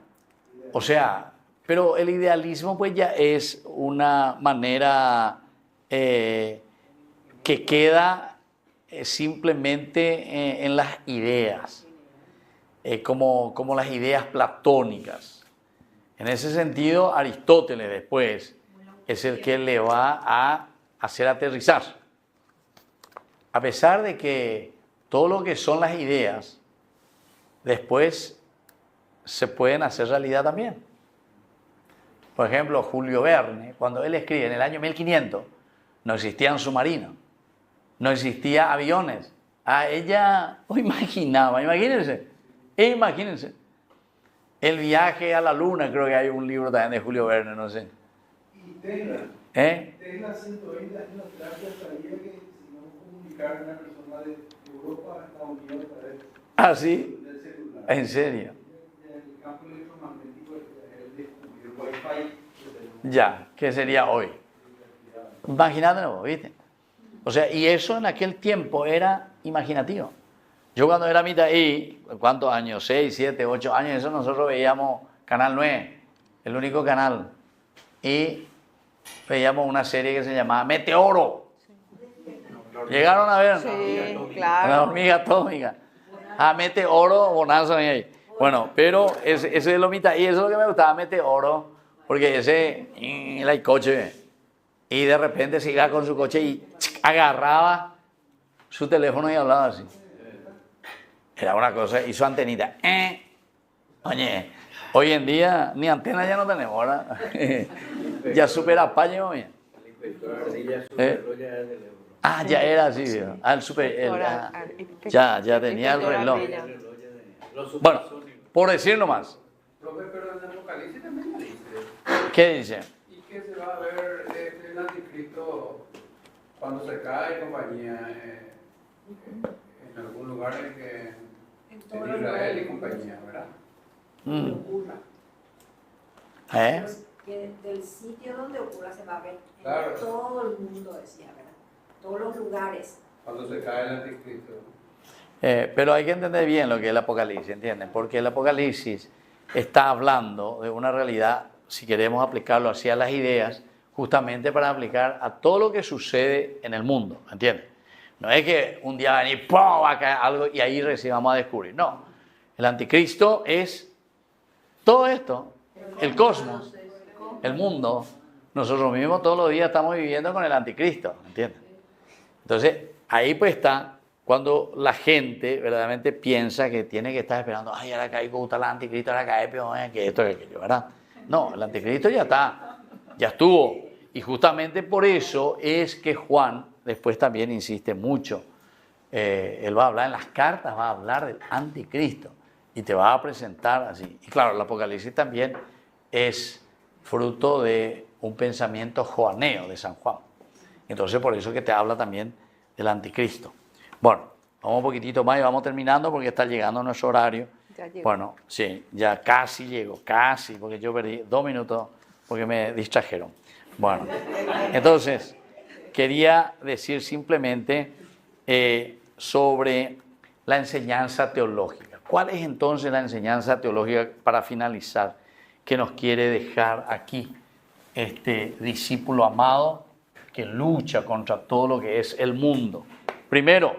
o sea, pero el idealismo pues ya es una manera que queda simplemente en las ideas, como las ideas platónicas. En ese sentido, Aristóteles después es el que le va a hacer aterrizar. A pesar de que todo lo que son las ideas, después se pueden hacer realidad también. Por ejemplo, Julio Verne, cuando él escribe en el año 1500, no existían submarinos, no existían aviones. Ella imagínense, el viaje a la luna, creo que hay un libro también de Julio Verne, no sé. Y Tesla. Tesla 120 años atrás ya sabía que si no comunicar a una persona de Europa a Estados Unidos a través ¿Ah, sí? del celular. ¿En serio? El campo electromagnético, él descubrió el Wi-Fi. Ya, ¿qué sería hoy? Imagínate, ¿viste? O sea, y eso en aquel tiempo era imaginativo. Yo cuando era mitad ahí, ¿cuántos años? 6, 7, 8 años, eso nosotros veíamos Canal 9, el único canal. Y veíamos una serie que se llamaba Meteoro. ¿Llegaron a ver? Sí, La claro. hormiga atómica. Meteoro, bonazo ahí. Bueno, pero ese es lo mitad. Y eso es lo que me gustaba, Meteoro, porque ese era el coche. Y de repente se iba con su coche y agarraba su teléfono y hablaba así. Era una cosa, y su antenita. Oye, hoy en día ni antena ya no tenemos, ¿verdad? Ya supera paño. Ya era así, ¿no? Ya tenía el reloj. Bueno, por decir nomás. Profe, pero en el Apocalipsis también dice. ¿Qué dice? Y que se va a ver el anticristo cuando se cae compañía en algún lugar en Israel y compañía, ¿verdad? Ocurra. Que del sitio donde ocurra se va a ver en Claro. todo el mundo, decía, ¿verdad? Todos los lugares. Cuando se cae el anticristo. Pero hay que entender bien lo que es el Apocalipsis, ¿entienden? Porque el Apocalipsis está hablando de una realidad, si queremos aplicarlo hacia las ideas, justamente para aplicar a todo lo que sucede en el mundo, ¿entienden? No es que un día va a venir, ¡pum!, va a caer algo y ahí recién vamos a descubrir. No, el anticristo es todo esto, el cosmos, el mundo. Nosotros mismos todos los días estamos viviendo con el anticristo, ¿entienden? Entonces, ahí pues está cuando la gente verdaderamente piensa que tiene que estar esperando, ay, ahora cae gusta el anticristo, ahora cae peor, que esto, que aquello, ¿verdad? No, el anticristo ya está, ya estuvo. Y justamente por eso es que Juan después también insiste mucho. Él va a hablar en las cartas, va a hablar del anticristo. y te va a presentar así. Y claro, el Apocalipsis también es fruto de un pensamiento joaneo de San Juan. Entonces por eso que te habla también del anticristo. Bueno, vamos un poquitito más y vamos terminando porque está llegando nuestro horario. Ya llegó. Bueno, sí, ya casi llego, casi, porque yo perdí 2 minutos porque me distrajeron. Bueno, entonces, quería decir simplemente sobre la enseñanza teológica. ¿Cuál es entonces la enseñanza teológica, para finalizar, que nos quiere dejar aquí este discípulo amado que lucha contra todo lo que es el mundo? Primero,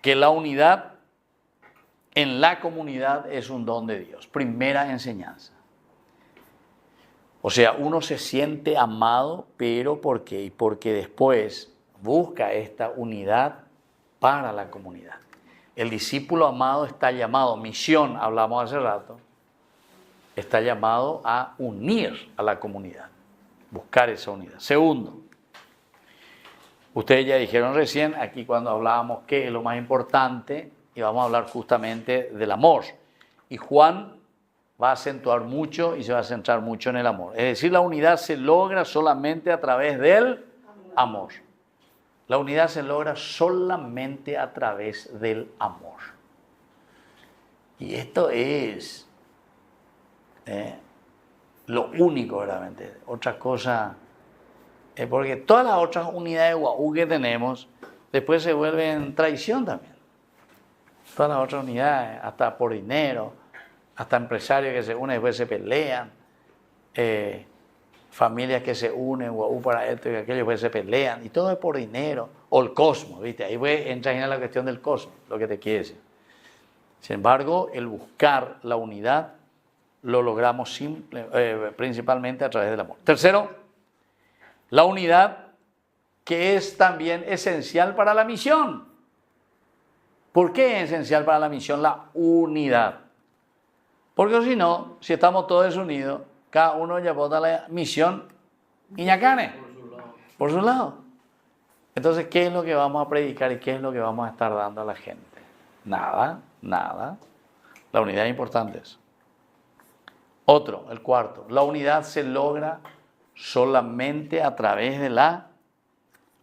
que la unidad en la comunidad es un don de Dios. Primera enseñanza. O sea, uno se siente amado, pero ¿por qué? Porque después busca esta unidad para la comunidad. El discípulo amado está llamado, misión, hablamos hace rato, está llamado a unir a la comunidad, buscar esa unidad. Segundo, ustedes ya dijeron recién, aquí cuando hablábamos qué es lo más importante, y vamos a hablar justamente del amor. Y Juan va a acentuar mucho y se va a centrar mucho en el amor. Es decir, la unidad se logra solamente a través del amor. La unidad se logra solamente a través del amor. Y esto es lo único realmente. Otra cosa, porque todas las otras unidades UAU que tenemos, después se vuelven traición también. Todas las otras unidades, hasta por dinero, hasta empresarios que se unen y después se pelean, familias que se unen, UAU para esto y aquello, después se pelean, y todo es por dinero. O el cosmos, ¿viste? Ahí entra en la cuestión del cosmos, lo que te quiere decir. Sin embargo, el buscar la unidad lo logramos principalmente a través del amor. Tercero, la unidad que es también esencial para la misión. ¿Por qué es esencial para la misión la unidad? Porque si no, si estamos todos unidos, cada uno ya vota la misión y ya gane por su lado. Entonces, ¿qué es lo que vamos a predicar y qué es lo que vamos a estar dando a la gente? Nada, nada. La unidad es importante. Otro, el cuarto, la unidad se logra solamente a través de la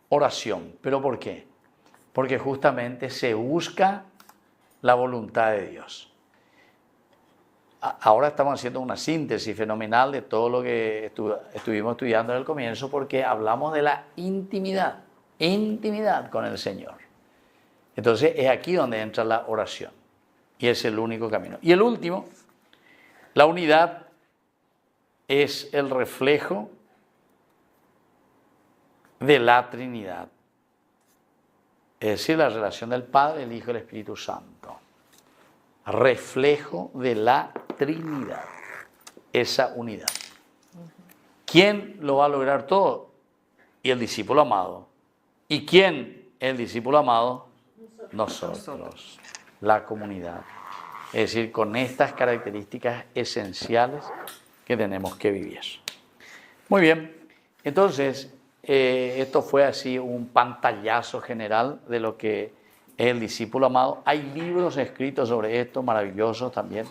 oración. ¿Pero por qué? Porque justamente se busca la voluntad de Dios. Ahora estamos haciendo una síntesis fenomenal de todo lo que estuvimos estudiando en el comienzo, porque hablamos de la intimidad con el Señor. Entonces es aquí donde entra la oración y es el único camino. Y el último, la unidad es el reflejo de la Trinidad. Es decir, la relación del Padre, el Hijo y el Espíritu Santo. Reflejo de la Trinidad. Esa unidad. ¿Quién lo va a lograr todo? Y el discípulo amado. ¿Y quién es el discípulo amado? Nosotros. La comunidad. Es decir, con estas características esenciales que tenemos que vivir. Muy bien. Entonces, esto fue así un pantallazo general de lo que es el discípulo amado. Hay libros escritos sobre esto, maravillosos también.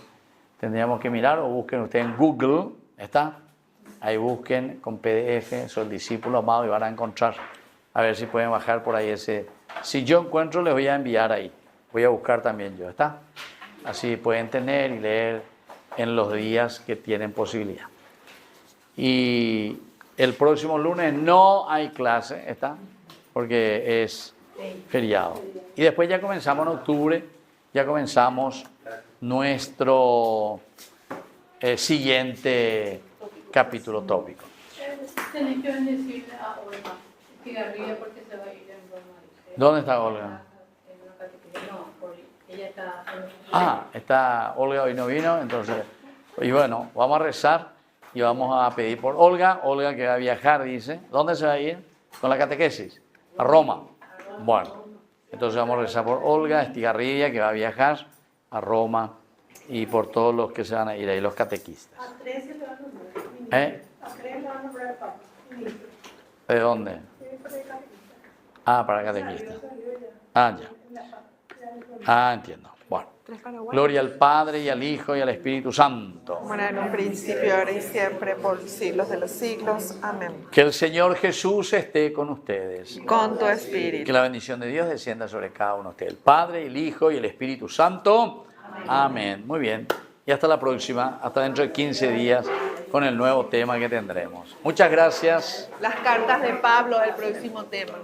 Tendríamos que mirar o busquen ustedes en Google, ¿está? Ahí busquen con PDF sobre el discípulo amado y van a encontrar. A ver si pueden bajar por ahí ese. Si yo encuentro, les voy a enviar ahí. Voy a buscar también yo, ¿está? Así pueden tener y leer en los días que tienen posibilidad. Y el próximo lunes no hay clase, ¿está? Porque es feriado. Y después ya comenzamos en octubre, ya comenzamos nuestro siguiente capítulo tópico. Tenés que bendecirle a Olga Estigarribia porque se va a ir en Roma. ¿Dónde está Olga? En una catequesis. No, porque ella está... Está Olga hoy no vino, entonces... Y bueno, vamos a rezar y vamos a pedir por Olga. Olga que va a viajar, dice. ¿Dónde se va a ir? Con la catequesis. A Roma. Bueno, entonces vamos a rezar por Olga Estigarribia que va a viajar a Roma y por todos los que se van a ir ahí, los catequistas. A 3 se le van a nombrar. A 3 le van a nombrar papa. ¿De dónde? Para catequistas. Ya. Entiendo. Bueno. Gloria al Padre, y al Hijo, y al Espíritu Santo. Como era en un principio, ahora y siempre, por los siglos de los siglos. Amén. Que el Señor Jesús esté con ustedes. Con tu Que espíritu. la bendición de Dios descienda sobre cada uno de ustedes. El Padre, el Hijo y el Espíritu Santo. Amén. Muy bien. Y hasta la próxima, hasta dentro de 15 días, con el nuevo tema que tendremos. Muchas gracias. Las cartas de Pablo, el próximo tema.